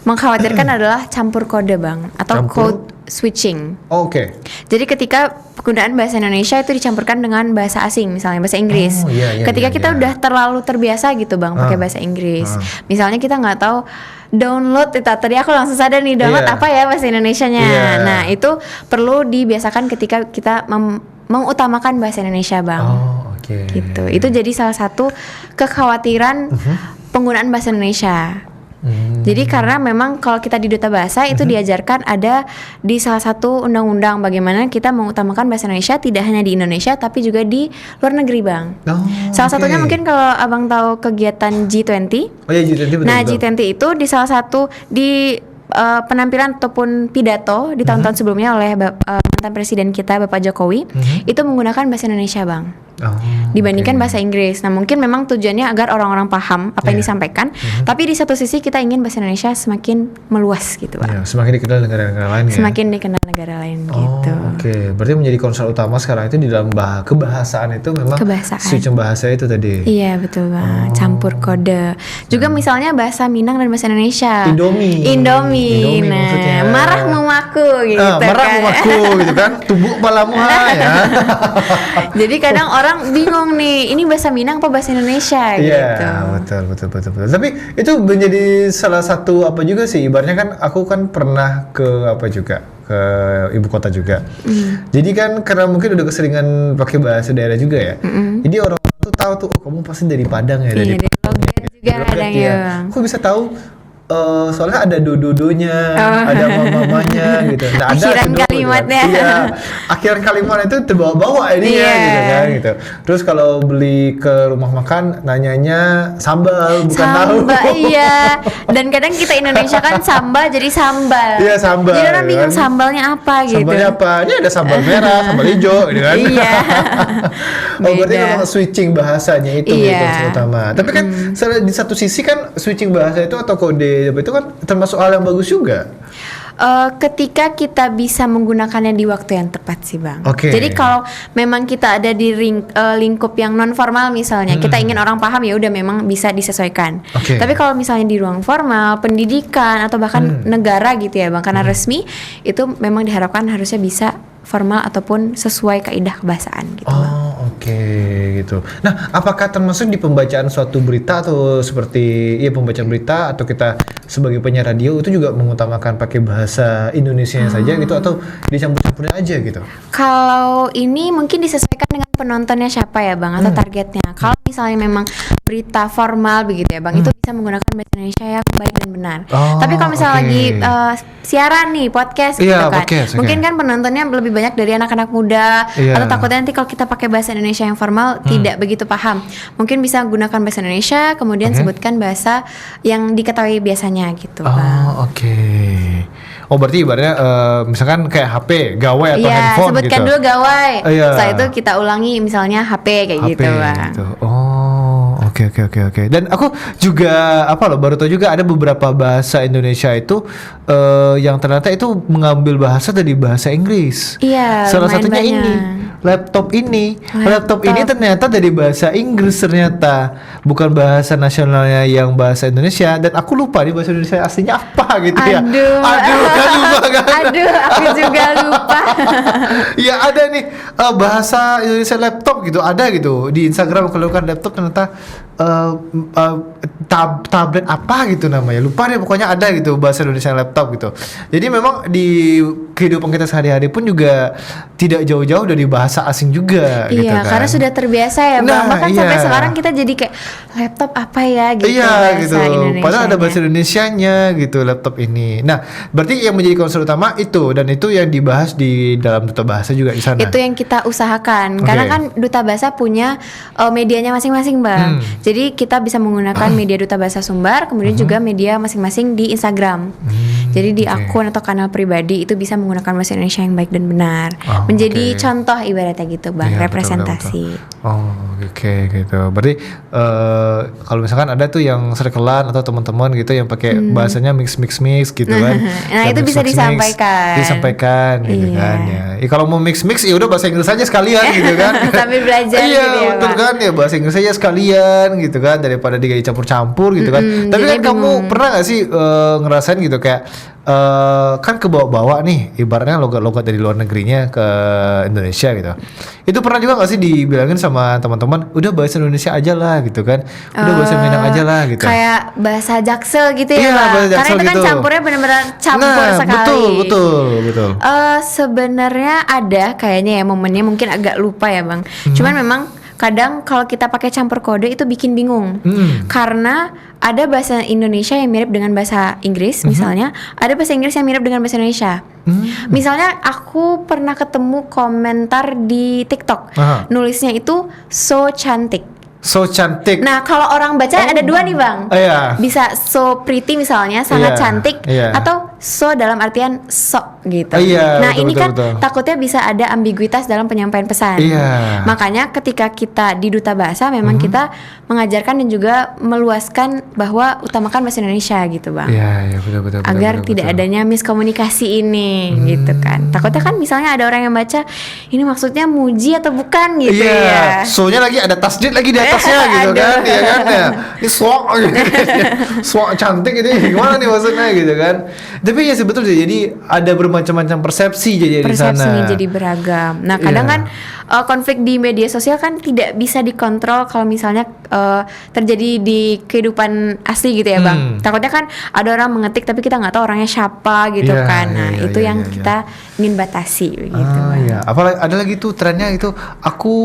mengkhawatirkan adalah campur kode, Bang, atau code switching. Oh, oke. Jadi ketika penggunaan bahasa Indonesia itu dicampurkan dengan bahasa asing, misalnya bahasa Inggris. Oh, iya, Ketika iya, kita iya. udah terlalu terbiasa gitu, Bang, pakai bahasa Inggris. Misalnya kita nggak tahu download itu, tadi aku langsung sadar nih download Iya. apa ya bahasa Indonesianya. Iya. Nah, itu perlu dibiasakan ketika kita mengutamakan bahasa Indonesia, Bang. Oh, oke. Gitu. Itu jadi salah satu kekhawatiran penggunaan bahasa Indonesia. Jadi karena memang kalau kita di duta bahasa itu diajarkan ada di salah satu undang-undang bagaimana kita mengutamakan bahasa Indonesia tidak hanya di Indonesia tapi juga di luar negeri, Bang. Oh, Salah oke. satunya mungkin kalau Abang tahu kegiatan G20. Oh iya, G20 betul. Nah, betul. G20 itu di salah satu di penampilan ataupun pidato di tahun-tahun sebelumnya oleh mantan presiden kita Bapak Jokowi itu menggunakan bahasa Indonesia, Bang. Oh, Dibandingkan oke. bahasa Inggris. Nah, mungkin memang tujuannya agar orang-orang paham apa yang disampaikan, tapi di satu sisi kita ingin bahasa Indonesia semakin meluas gitu, Pak. Ya, semakin dikenal negara-negara lain ya. Semakin dikenal negara lain Oh, gitu. oke. Berarti menjadi concern utama sekarang itu di dalam kebahasaan itu memang Kebahasaan. switch bahasa itu tadi. Iya, betul, Bang. Campur kode. Juga misalnya bahasa Minang dan bahasa Indonesia. Indomie Nah, maksudnya. marah memaku gitu marah kan. memaku gitu kan. Tubuh palamu ya. Jadi kadang orang bingung nih, ini bahasa Minang apa bahasa Indonesia gitu. Iya, betul. Tapi itu menjadi salah satu apa juga sih, ibaratnya kan aku kan pernah ke apa juga, ke ibu kota juga. Jadi kan karena mungkin udah keseringan pakai bahasa daerah juga ya. Jadi orang tuh tahu tuh, oh, kamu pasti dari Padang ya, Iya, dari Padang logat ya. juga Dari logat kadang ya. ya. Kok bisa tahu? Soalnya ada dodonya, ada mamanya gitu. Nah, ada Akhiran dodo, kalimatnya. Gitu. Iya, akhiran kalimat itu terbawa-bawa ini ya, Iya. gitu kan gitu. Terus kalau beli ke rumah makan nanyanya sambal bukan tahu. Sambal, iya. Dan kadang kita Indonesia kan sambal jadi sambal. Iya, sambal, Jadi orang bingung kan. sambalnya apa gitu. Sambalnya apa? Ini ada sambal merah, sambal hijau gitu kan. Iya. Oh, berarti Beda. memang switching bahasanya itu Iya. yang utama. Tapi kan di satu sisi kan switching bahasa itu atau kode itu kan termasuk hal yang bagus juga. Ketika kita bisa menggunakannya di waktu yang tepat sih, Bang. Oke. Jadi kalau memang kita ada di lingkup yang non formal misalnya, kita ingin orang paham ya udah memang bisa disesuaikan. Oke. Tapi kalau misalnya di ruang formal, pendidikan atau bahkan negara gitu ya, Bang, karena resmi itu memang diharapkan harusnya bisa formal ataupun sesuai kaidah kebahasaan gitu, Bang. Oh, oke gitu. Nah, apakah termasuk di pembacaan suatu berita atau seperti pembacaan berita atau kita sebagai penyiar radio itu juga mengutamakan pakai bahasa Indonesianya saja gitu atau dicampur-campurnya aja gitu? Kalau ini mungkin disesuaikan dengan penontonnya siapa ya, Bang, atau targetnya. Kalau misalnya memang berita formal begitu ya, Bang, itu bisa menggunakan bahasa Indonesia yang baik dan benar. Oh, Tapi kalau misalnya oke. lagi siaran nih, podcast gitu Iya, kan, podcast, oke. mungkin kan penontonnya lebih banyak dari anak-anak muda, Iya. atau takutnya nanti kalau kita pakai bahasa Indonesia yang formal tidak begitu paham. Mungkin bisa gunakan bahasa Indonesia, kemudian sebutkan bahasa yang diketahui biasanya gitu, Bang. Oh, oke. Oh, berarti ibaratnya misalkan kayak HP, gawai atau Iya, handphone sebutkan gitu. dulu gawai. Iya. Setelah itu kita ulangi misalnya HP kayak HP gitu, Bang. gitu. Oh, oke. Oke. Dan aku juga baru tahu juga ada beberapa bahasa Indonesia itu yang ternyata itu mengambil bahasa dari bahasa Inggris. Iya, Salah lumayan satunya banyak. ini. Laptop ini ternyata dari bahasa Inggris ternyata, bukan bahasa nasionalnya yang bahasa Indonesia. Dan aku lupa nih bahasa Indonesia aslinya apa gitu ya. Aduh, kan lupa kan? Aduh, aku juga lupa. Ya ada nih bahasa Indonesia laptop gitu, ada gitu di Instagram. Kalau kan laptop ternyata tablet apa gitu namanya, lupa deh, pokoknya ada gitu bahasa Indonesia laptop gitu. Jadi memang di kehidupan kita sehari-hari pun juga tidak jauh-jauh dari bahasa asing juga gitu Iya, kan. karena sudah terbiasa ya Bang. Nah, Bahkan iya. sampai sekarang kita jadi kayak laptop apa ya gitu. Iya bahasa gitu. Indonesianya. Padahal ada bahasa Indonesianya gitu laptop ini. Nah, berarti yang menjadi concern utama itu, dan itu yang dibahas di dalam duta bahasa juga di sana. Itu yang kita usahakan. Oke. Karena kan duta bahasa punya medianya masing-masing Bang. Jadi kita bisa menggunakan media duta bahasa Sumbar, kemudian juga media masing-masing di Instagram. Jadi di oke. akun atau kanal pribadi itu bisa menggunakan bahasa Indonesia yang baik dan benar. Oh, Menjadi oke. contoh ibaratnya gitu Bang, Iya, representasi. betul. Oh, oke gitu. Berarti kalau misalkan ada tuh yang circle-an atau teman-teman gitu yang pakai bahasanya mix gitu kan. Nah, Yang itu bisa disampaikan. Disampaikan gitu Iya. kan ya. Kalau mau mix ya udah bahasa Inggris aja sekalian gitu kan. Sambil belajar Iya, gitu ya, betul Bang. kan ya, bahasa Inggris aja sekalian gitu kan, daripada dicampur-campur gitu kan. Tapi kan jadinya kamu bingung. pernah gak sih ngerasain gitu kayak kan kebawa-bawa nih ibaratnya logat-logat dari luar negerinya ke Indonesia gitu. Itu pernah juga gak sih dibilangin sama teman-teman, udah bahasa Indonesia aja lah gitu kan, udah bahasa Minang aja lah gitu. Kayak bahasa Jaksel gitu Iya, ya Bang. bahasa Karena Jaksel itu kan gitu. campurnya benar-benar campur Nah, sekali. betul. Sebenarnya ada kayaknya ya momennya, mungkin agak lupa ya Bang. Cuman memang kadang kalau kita pakai campur kode itu bikin bingung. Karena ada bahasa Indonesia yang mirip dengan bahasa Inggris misalnya, ada bahasa Inggris yang mirip dengan bahasa Indonesia. Misalnya aku pernah ketemu komentar di TikTok, Aha. nulisnya itu so cantik. So cantik. Nah, kalau orang baca ada dua nih Bang. Iya. Bisa so pretty misalnya, sangat Iya, cantik, iya. atau so dalam artian sok gitu. Iya, Nah, betul, ini betul, kan betul. takutnya bisa ada ambiguitas dalam penyampaian pesan. Iya. Makanya ketika kita di duta bahasa memang kita mengajarkan dan juga meluaskan bahwa utamakan bahasa Indonesia gitu Bang. Iya, betul. Agar betul, tidak betul. adanya miskomunikasi ini gitu kan. Takutnya kan misalnya ada orang yang baca ini maksudnya muji atau bukan gitu Iya, ya. soalnya lagi ada tasdid lagi di atasnya gitu kan, Aduh. ya kan ya. Ini swak, swak cantik ini gimana nih maksudnya gitu kan. Tapi ya sebetulnya jadi ada bermacam-macam persepsi jadi di sana. Persepsinya jadi beragam. Nah, kadang Iya. kan konflik di media sosial kan tidak bisa dikontrol kalau misalnya terjadi di kehidupan asli gitu ya Bang. Takutnya kan ada orang mengetik tapi kita nggak tahu orangnya siapa gitu Iya, kan. Nah, iya, itu iya, yang iya, kita ingin batasi begitu. Ah, Bang. iya. Apalagi ada lagi tuh trennya itu aku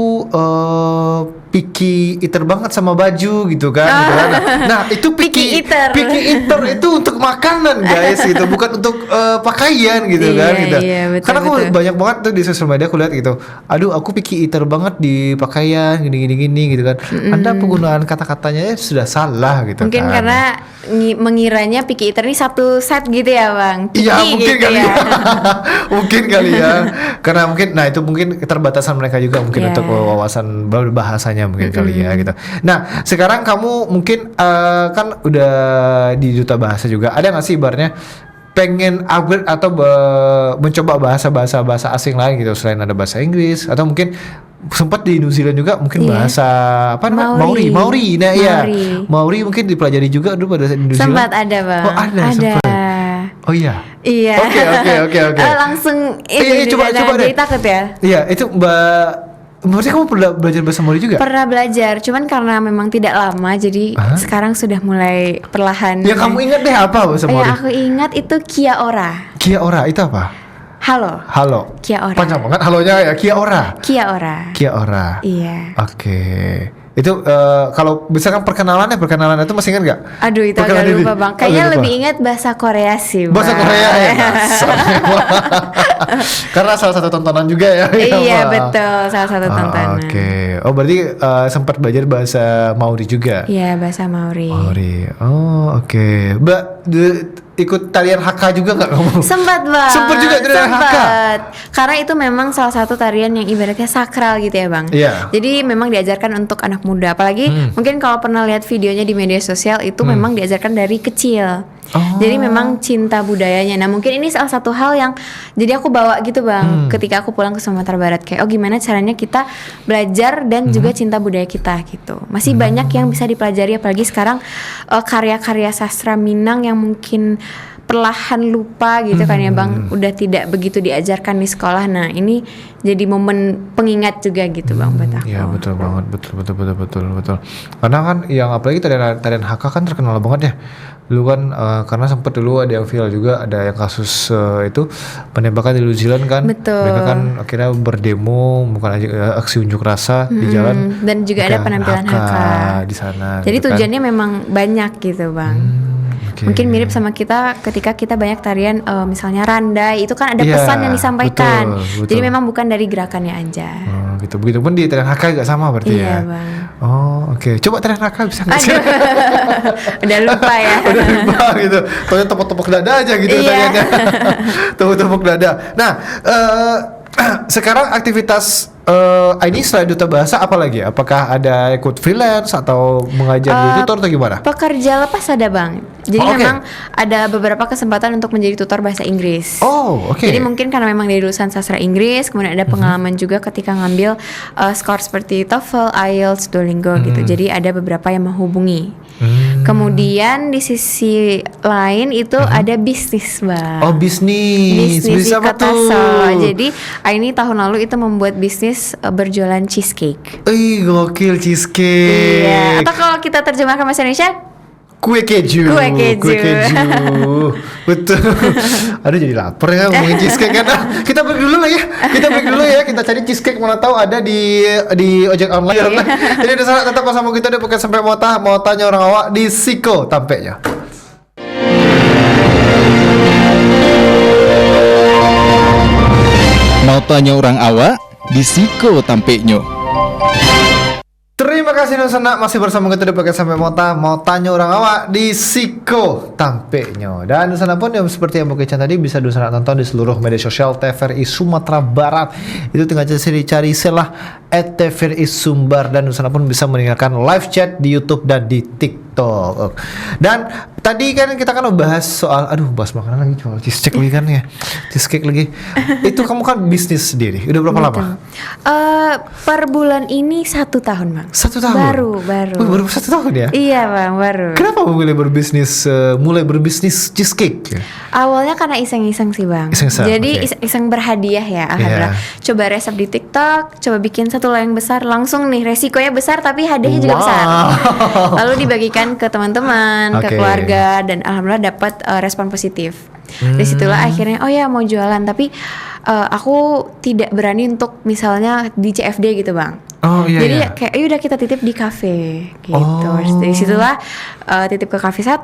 picky eater banget sama baju gitu kan. Gitu kan. Nah, itu Picky eater. Picky eater itu untuk makanan guys gitu, bukan untuk pakaian gitu Iya, kan gitu. iya, betul, Karena aku betul. banyak banget tuh di sosial media aku lihat gitu. Aduh, aku picky eater banget di pakaian gini gitu kan. Anda penggunaan kata-katanya sudah salah gitu Mungkin kan. karena mengiranya picky eater ini satu set gitu ya Bang. Iya, Picky mungkin gitu kali ya. ya. Mungkin kali ya. Karena mungkin nah itu mungkin keterbatasan mereka juga mungkin Iya. untuk wawasan bahasanya mungkin kali ya gitu. Nah, sekarang kamu mungkin kan udah di duta bahasa juga. Ada nggak sih ibaratnya pengen upgrade atau mencoba bahasa asing lain gitu selain ada bahasa Inggris atau mungkin sempat di New Zealand juga mungkin Iya. bahasa apa namanya Maori. Maori. Nah iya Maori. Maori mungkin dipelajari juga dulu pada New Zealand. Sempat ada Bang. Oh ada. Sempat. Oh iya. Iya. Oke. Langsung Iya, coba deh. jadi takut ya. Iya, itu berarti kamu pernah belajar bahasa Maori juga? Pernah belajar, cuman karena memang tidak lama, jadi sekarang sudah mulai perlahan. Ya kamu ingat deh apa bahasa Maori? Ya aku ingat itu Kia ora. Kia ora itu apa? Halo. Halo. Kia ora. Panjang banget halonya ya, Kia ora. Kia ora. Kia ora. Iya. Oke. Itu kalau misalkan perkenalan itu masih ingat nggak? Aduh itu agak Perkenalan lupa ini. Bang. Oh, Kayaknya lupa. lebih ingat bahasa Korea sih Bang. Bahasa Korea ya. Karena salah satu tontonan juga ya. Iya Bang? betul, salah satu tontonan. Oke. Oh berarti sempat belajar bahasa Maori juga. Iya, bahasa Maori. Maori. Oh oke. Mbak ikut tarian haka juga nggak kamu? Sempat bang. Sempat juga tarian haka. Sempat. Karena itu memang salah satu tarian yang ibaratnya sakral gitu ya bang. Iya. Jadi memang diajarkan untuk anak muda. Apalagi mungkin kalau pernah lihat videonya di media sosial itu memang diajarkan dari kecil. Oh. Jadi memang cinta budayanya. Nah mungkin ini salah satu hal yang jadi aku bawa gitu bang. Ketika aku pulang ke Sumatera Barat kayak oh gimana caranya kita belajar dan juga cinta budaya kita gitu. Masih banyak yang bisa dipelajari apalagi sekarang karya-karya sastra Minang yang mungkin perlahan lupa gitu kan ya bang, udah tidak begitu diajarkan di sekolah. Nah ini jadi momen pengingat juga gitu bang buat aku. Iya betul banget, betul. Karena kan yang apalagi tarian haka kan terkenal banget ya. Dulu kan karena sempat dulu ada yang viral juga, ada yang kasus itu penembakan di New Zealand kan. Betul. Mereka kan akhirnya berdemo, bukan aja aksi unjuk rasa di jalan. Dan juga ada penampilan haka di sana. Jadi gitu kan. tujuannya memang banyak gitu bang. Okay. Mungkin mirip sama kita ketika kita banyak tarian misalnya randai itu kan ada Iya, pesan yang disampaikan. betul. Jadi memang bukan dari gerakannya aja. Oh, gitu. Begitupun di tarian haka juga sama berarti Iya, ya. Bang. Oh oke. Coba tarian haka bisa nggak sih? Aduh, udah lupa ya. Udah lupa gitu. Taunya tepuk-tepuk dada aja gitu Iya. tariannya. Tepuk-tepuk dada. Nah sekarang aktivitas ini selain duta bahasa apa lagi? Apakah ada ikut freelance atau mengajar di tutor atau gimana? Pekerja lepas ada bang. Jadi Oh, oke. memang ada beberapa kesempatan untuk menjadi tutor bahasa Inggris. Oh oke. Jadi mungkin karena memang dari lulusan sastra Inggris, kemudian ada pengalaman juga ketika ngambil skor seperti TOEFL, IELTS, Duolingo gitu. Jadi ada beberapa yang menghubungi. Kemudian di sisi lain itu ada bisnis bang. Oh bisnis Bisnis di apa Kota tuh? Solo. Jadi ini tahun lalu itu membuat bisnis berjualan cheesecake. Gokil cheesecake. Iya. Atau kalau kita terjemahkan bahasa Indonesia, Kue keju. Kue keju. Betul. Aduh jadi lapar ya ngomongin cheesecake kan. Kita break dulu lah ya. Kita cari cheesecake, mana tahu ada di ojek online. Jadi ada salah tetap bersama kita di Pocket Sampai mau tanya orang awak di Siko tampeknya. Mau tanya orang awak di Siko tampeknya. Terima kasih Nusana masih bersama kita di Pocket Sampai mau tanya orang awak di Siko tampeknya. Dan Nusana pun yang seperti yang Bukit tadi bisa Nusana tonton di seluruh media sosial TVRI Sumatera Barat. Itu tinggal cari celah @TVRI Sumbar dan Nusana pun bisa mendengarkan live chat di YouTube dan di TikTok. Dan tadi kan kita kan bahas soal bahas makanan lagi, cuma cheesecake lagi kan ya. Cheesecake lagi. Itu kamu kan bisnis sendiri. Udah berapa lama? per bulan ini 1 tahun bang. 1 tahun. Baru. Baru 1 tahun ya? Iya bang, baru. Kenapa mulai berbisnis cheesecake? Awalnya karena iseng-iseng sih bang. Iseng-iseng, Jadi oke. iseng berhadiah ya, alhamdulillah. Coba resep di TikTok, coba bikin satu loyang besar, langsung nih resikonya besar tapi hadiahnya juga besar. Lalu dibagikan ke teman-teman, ke Oke. keluarga, dan alhamdulillah dapat respon positif. Disitulah akhirnya oh ya mau jualan, tapi aku tidak berani untuk misalnya di CFD gitu bang. Oh iya. Jadi iya. kayak udah kita titip di kafe gitu. Oh. Dari situlah titip ke kafe 1,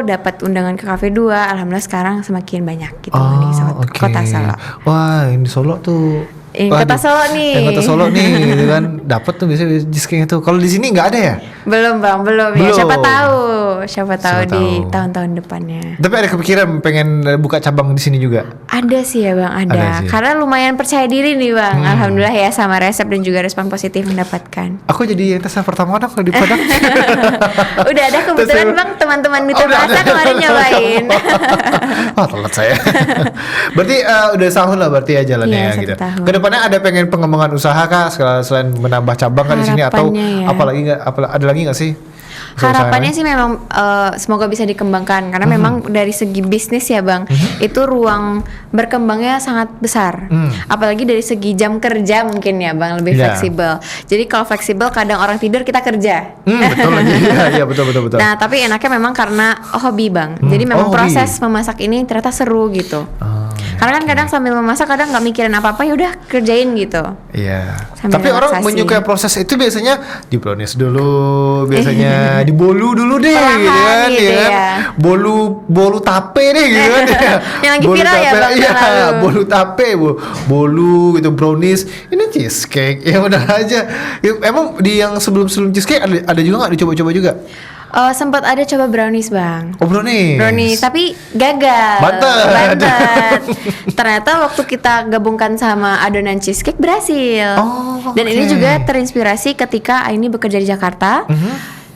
dapat undangan ke kafe 2. Alhamdulillah sekarang semakin banyak gitu di Oke. Kota Solo. Wah, ini Solo tuh. Kota Solo nih. Kota Solo nih, gitu kan. Dapat tuh biasanya cheesecake itu. Kalau di sini nggak ada ya? Belum bang, belum ya. Belum. Siapa tahu Siapa di tahu. tahun-tahun depannya. Tapi ada kepikiran pengen buka cabang di sini juga. Ada sih ya bang, Ada ada. sih. Karena lumayan percaya diri nih bang. Alhamdulillah ya sama resep dan juga respon positif mendapatkan. Aku jadi yang tes pertama kalau di Padang. Udah ada kebetulan Tes- bang teman-teman di Oh, udah Bahasa ada. kemarin nyobain. Wah telat saya. Berarti udah setahun lah berarti ya jalannya Iya, ya, 1 gitu. tahun. Kedepannya ada pengen pengembangan usaha kah selain menambah cabang kan di sini atau Harapannya ya. apalagi nggak? Ada lagi nggak sih? Harapannya sih memang semoga bisa dikembangkan karena memang dari segi bisnis ya bang itu ruang berkembangnya sangat besar. Apalagi dari segi jam kerja mungkin ya bang lebih Iya. fleksibel. Jadi kalau fleksibel kadang orang tidur kita kerja. Betul lagi. Iya betul. Nah tapi enaknya memang karena hobi bang. Jadi memang Oh, hobi. proses memasak ini ternyata seru gitu. Oh, iya. Karena kan kadang sambil memasak kadang nggak mikirin apa-apa, ya udah kerjain gitu. Iya. Sambil Tapi orang relaksasi. menyukai proses itu biasanya di brownies dulu, biasanya di bolu dulu deh, Perlahan gitu kan, gitu ya kan? ya. Bolu tape deh, gitu kan. Yang lagi Bolu viral ya, tape, Bang, iya, tahun lalu. bolu tape, bolu gitu, brownies, ini cheesecake, ya udah aja. Ya, emang di yang sebelum cheesecake ada juga nggak dicoba-coba juga? Sempat ada coba brownies bang. Oh brownies. Tapi gagal. Bantet. Ternyata waktu kita gabungkan sama adonan cheesecake berhasil. Oh, Dan ini oke. juga terinspirasi ketika Aini bekerja di Jakarta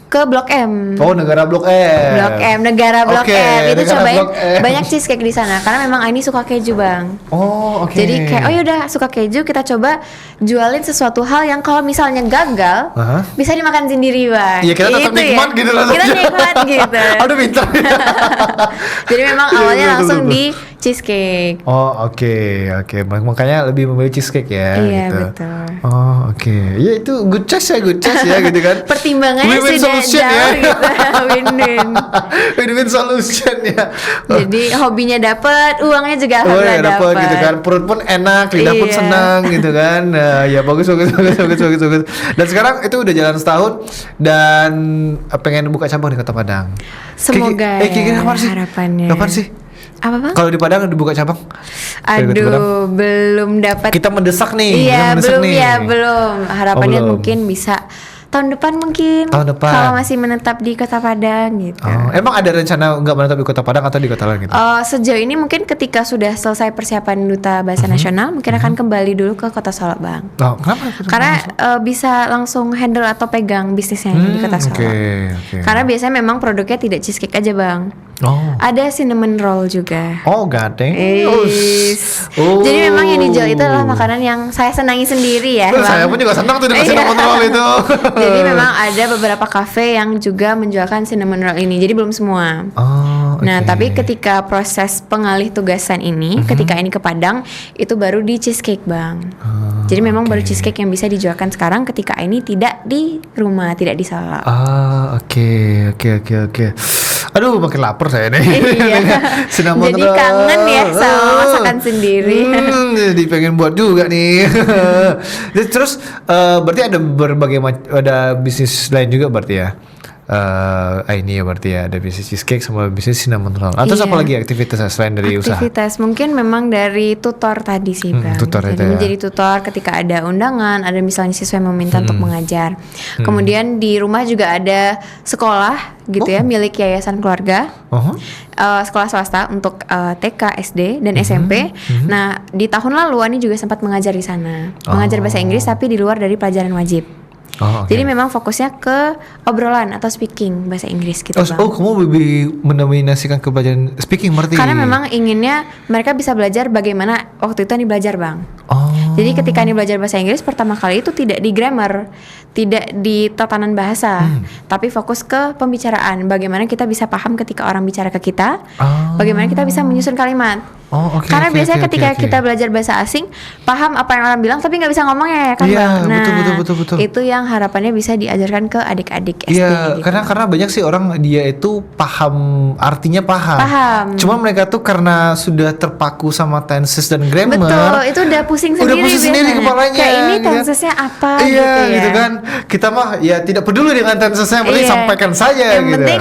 ke Blok M. Oh negara Blok M. Blok M, negara Blok Oke, M. Itu negara cobain Blok M. banyak cheesecake di sana karena memang Aini suka keju bang. Oh oke. Jadi kayak oh yaudah suka keju, kita coba jualin sesuatu hal yang kalau misalnya gagal Aha. bisa dimakan sendiri bang. Iya kita tetap Itu nikmat ya. gitu loh. Kita nikmat gitu. Aduh pintar. Jadi memang Iya, awalnya betul, langsung betul. di cheesecake. Oh oke. Makanya lebih memilih cheesecake ya. Iya, gitu. betul. Oh oke. Ya itu good choice ya gitu kan. Pertimbangannya Win-win sudah solution jauh ya. gitu. Win-win. Win-win solution ya. Jadi hobinya dapet, uangnya juga Oh ya alhamdulillah dapet dapet. gitu kan, perut pun enak, lidah pun Iya. senang gitu kan. Nah, ya bagus. Dan sekarang itu udah jalan setahun dan pengen buka cabang di Kota Padang. Semoga Kira-kira kapan sih? harapannya. Kapan sih? Apa bang? Kalau di Padang dibuka cabang? Dari Kota Padang? Aduh, belum dapat. Kita mendesak nih. Iya, kita mendesak belum nih. ya, belum. Harapannya belum. mungkin bisa tahun depan mungkin. Tahun depan. Kalau masih menetap di Kota Padang gitu. Oh, emang ada rencana nggak menetap di Kota Padang atau di kota lain gitu? Sejauh ini mungkin ketika sudah selesai persiapan Duta Bahasa Nasional, mungkin akan kembali dulu ke Kota Solo, Bang. Oh, kenapa? Karena bisa langsung handle atau pegang bisnisnya di Kota Solo. Oke. Karena biasanya memang produknya tidak cheesecake aja, Bang. Oh. Ada cinnamon roll juga. Oh, gadeng. Is. Oh. Jadi memang yang dijual itu adalah makanan yang saya senangi sendiri ya. Tuh, Bang. saya pun juga senang tuh dengan Iya. cinnamon roll itu. Jadi memang ada beberapa kafe yang juga menjualkan cinnamon roll ini. Jadi belum semua. Oh, Nah, oke. tapi ketika proses pengalih tugasan ini, ketika ini ke Padang, itu baru di cheesecake, Bang. Jadi memang baru cheesecake yang bisa dijualkan sekarang ketika ini tidak di rumah, tidak di Solo. Oke. Aduh, makin lapar saya nih. Iya. Cinnamon Jadi roll. kangen ya sama masakan sendiri. Jadi pengen buat juga nih. Terus berarti ada ada bisnis lain juga berarti ya. Ini ya berarti ya ada bisnis cheesecake sama bisnis cinnamon roll. Atau Iya. apa lagi aktivitasnya selain dari usaha? Aktivitas mungkin memang dari tutor tadi sih, Bang. tutor Jadi itu ya. menjadi tutor ketika ada undangan, ada misalnya siswa yang meminta untuk mengajar. Kemudian di rumah juga ada sekolah gitu ya, milik Yayasan Keluarga. Oh. Sekolah swasta untuk TK, SD, dan SMP. Nah, di tahun lalu Ani juga sempat mengajar di sana. Mengajar bahasa Inggris tapi di luar dari pelajaran wajib. Oh, oke. Jadi memang fokusnya ke obrolan atau speaking bahasa Inggris gitu, Bang. Kamu lebih mendominasikan ke pelajaran speaking berarti. Karena memang inginnya mereka bisa belajar bagaimana waktu itu Ani belajar, Bang. Oh. Jadi ketika Ani belajar bahasa Inggris pertama kali itu tidak di grammar, tidak di tatanan bahasa, tapi fokus ke pembicaraan. Bagaimana kita bisa paham ketika orang bicara ke kita, bagaimana kita bisa menyusun kalimat. Oh, oke. Karena oke, biasanya oke, ketika oke. kita belajar bahasa asing, paham apa yang orang bilang tapi nggak bisa ngomongnya ya kan, Iya, Bang? Nah, betul. itu yang harapannya bisa diajarkan ke adik-adik SD. Iya, gitu. karena banyak sih orang dia itu paham artinya paham. Cuma mereka tuh karena sudah terpaku sama tenses dan grammar. Betul, itu udah pusing Udah sendiri pusing sendiri biasanya. kepalanya. Kayak ini gitu kan. tensesnya apa Iya, gitu ya. gitu kan. Kita mah ya tidak peduli dengan tensesnya, yang penting Iya. sampaikan saja Yang gitu. penting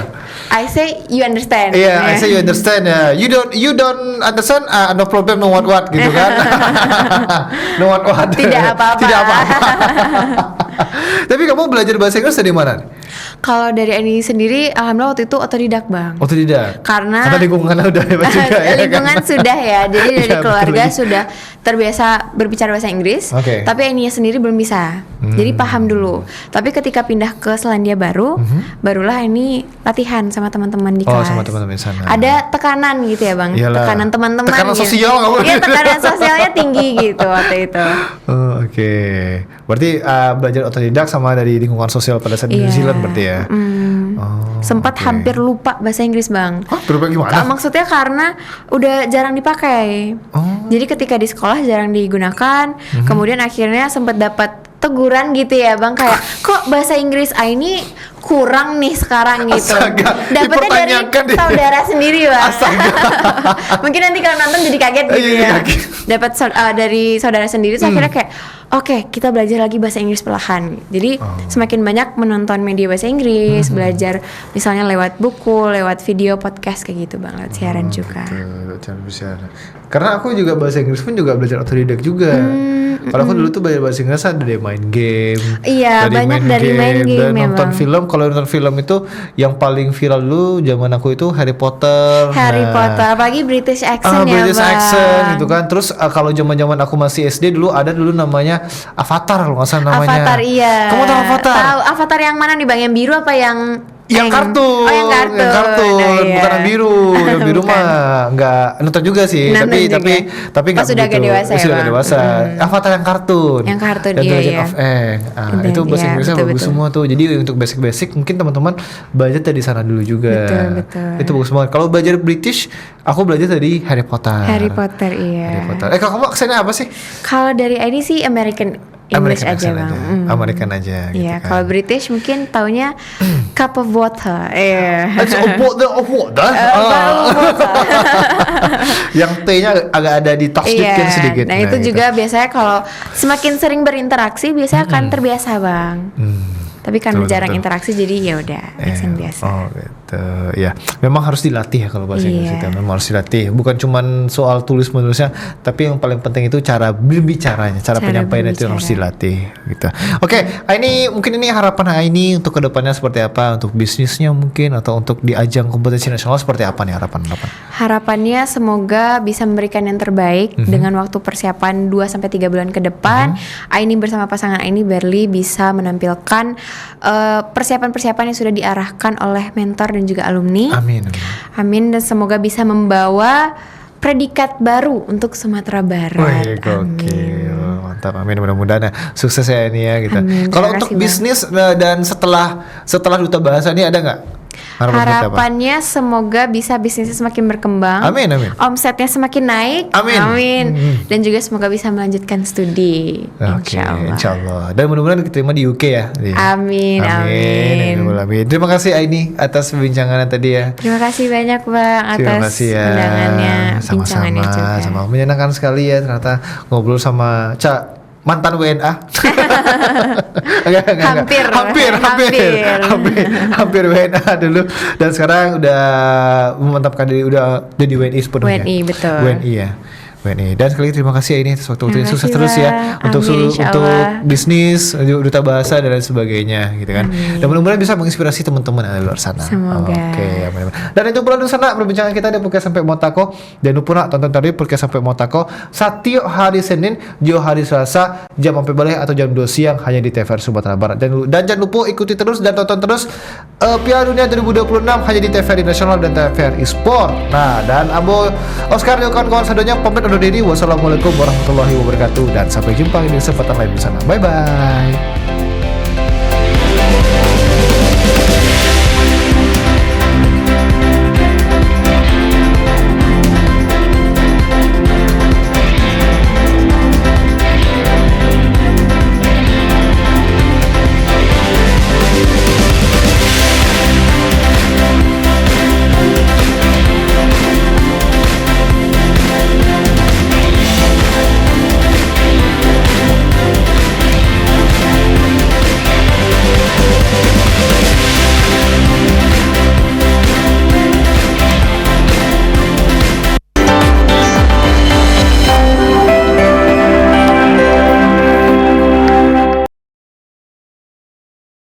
I say you understand. Iya, I say you understand ya. You don't understand, no problem, no what gitu kan. No what. Tidak apa-apa. Tidak apa-apa. Tapi kamu belajar bahasa Inggris dari mana? Kalau dari Ani sendiri, alhamdulillah waktu itu otodidak, Bang. Otodidak. Karena lingkungan udah hebat juga ya. lingkungan kan? sudah ya, jadi dari Iya, keluarga betul. sudah terbiasa berbicara bahasa Inggris. Oke. Tapi Ania sendiri belum bisa, jadi paham dulu. Tapi ketika pindah ke Selandia Baru, barulah ini latihan sama teman-teman di Oh, kelas. sama teman-teman di sana. Ada tekanan gitu ya, Bang. Iyalah. Tekanan teman-teman. Tekanan gitu. sosial kamu. Iya, tekanan sosialnya tinggi gitu waktu itu. Oh, oke. Berarti belajar otodidak sama dari lingkungan sosial pada saat di New Iya. Zealand berarti ya. Oh, Sempat oke. hampir lupa bahasa Inggris, Bang. Hah, berubah gimana? Maksudnya karena udah jarang dipakai. Oh. Jadi ketika di sekolah jarang digunakan. Kemudian akhirnya sempat dapat teguran gitu ya bang, kayak kok bahasa Inggris ini kurang nih sekarang gitu. Astaga, Dapatnya dari dipertanyakan deh. saudara sendiri bang. Astaga. Mungkin nanti kalau nonton jadi kaget gitu Iya, ya. kaget. Dapat dari saudara sendiri, saya kira kayak oke, kita belajar lagi bahasa Inggris perlahan. Jadi semakin banyak menonton media bahasa Inggris, belajar misalnya lewat buku, lewat video, podcast kayak gitu bang, lewat siaran juga. Cara bersiaran. Karena aku juga bahasa Inggris pun juga belajar otodidak juga. Kalau aku dulu tuh belajar bahasa Inggris ada dari main game. Iya, banyak dari main game dan nonton memang. film. Kalau nonton film itu yang paling viral dulu zaman aku itu Harry Potter. Harry Potter, apalagi British accent ya British bang. accent gitu kan. Terus kalau zaman-zaman aku masih SD dulu ada dulu namanya Avatar kalau nggak salah namanya. Avatar iya. Kamu tahu Avatar? Tahu Avatar yang mana nih bang? Yang biru apa yang Yang kartun. Oh yang kartun. Nah, iya. bukan yang biru. Yang biru Bukan. mah nggak nonton juga sih. Nonton tapi juga. tapi Oh, nggak sudah agak begitu. dewasa ya, Sudah agak Bang? dewasa. Avatar yang kartun. Yang kartun, dan iya, Legend iya. of Aang. Dan, Itu bahasa iya, Inggrisnya betul, bagus betul. semua tuh. Jadi untuk basic-basic mungkin teman-teman belajar dari sana dulu juga. Betul, betul. Itu bagus banget. Kalau belajar British, aku belajar dari Harry Potter. Harry Potter iya. Harry Potter. Kalau kamu aksennya apa sih? Kalau dari ini sih American English American aja accent bang. American aja. Gitu Iya, kan. kalau British mungkin taunya cup of water. Iya. It's a water of water. Yang T-nya agak ada di touch Iya. sedikit. Nah itu gitu. juga biasanya kalau semakin sering berinteraksi biasanya akan terbiasa bang. Tapi karena Betul, jarang betul. interaksi jadi ya udah accent biasa. Oh gitu. Ya, memang harus dilatih ya kalau bahasa Inggris Iya. itu. Memang harus dilatih. Bukan cuman soal tulis menulisnya, tapi yang paling penting itu cara berbicaranya, cara penyampaian itu yang harus berbicara. dilatih gitu. Oke, ini mungkin ini harapan ini untuk kedepannya seperti apa? Untuk bisnisnya mungkin atau untuk di ajang kompetisi nasional seperti apa nih harapan? Harapannya semoga bisa memberikan yang terbaik dengan waktu persiapan 2-3 bulan ke depan. Aini bersama pasangan Aini Berli bisa menampilkan persiapan-persiapan yang sudah diarahkan oleh mentor dan juga alumni. Amin. Amin, dan semoga bisa membawa predikat baru untuk Sumatera Barat. Wih, gokil. Mantap, amin, mudah-mudahan ya sukses ya ini ya gitu. Amin, Kalau terima untuk kasih, Bang. bisnis dan setelah duta bahasa ini ada nggak harapan kita, Pak? Harapannya semoga bisa bisnisnya semakin berkembang. Amin, amin. Omsetnya semakin naik. Amin. Dan juga semoga bisa melanjutkan studi. Oke, Insyaallah. Insyaallah. Dan mudah-mudahan diterima di UK ya. Amin, amin. Amin. Terima kasih Aini atas perbincangannya tadi ya. Terima kasih banyak Bang Terima atas kasih ya. undangannya, Sama-sama, bincangannya juga. sama menyenangkan sekali ya ternyata ngobrol sama mantan WNA. Enggak. Hampir WNA dulu dan sekarang udah memantapkan diri udah jadi WNI sepenuhnya. WNI, betul. WNI ya. WNI. Dan sekali lagi terima kasih ya ini atas waktu-waktunya. Terima Sukses kasih, terus ya Bang. untuk Amin, untuk insyaallah. bisnis, duta bahasa dan lain sebagainya gitu kan. Dan mudah-mudahan bisa menginspirasi teman-teman yang ada di luar sana. Semoga. Oke, amin. Dan itu pula di sana perbincangan kita di podcast sampai Motako. Dan lupa nak tonton tadi podcast sampai Motako setiap hari Senin, jauh hari Selasa jam sampai balik atau jam 2 siang hanya di TVRI Sumatera Barat. Dan jangan lupa ikuti terus dan tonton terus Piala Dunia 2026 hanya di TVRI Nasional dan TVRI Sport. Nah, dan Abo Oscar dan kawan-kawan sadonya pamit undur diri. Wassalamualaikum warahmatullahi wabarakatuh dan sampai jumpa di kesempatan lain di sana. Bye bye.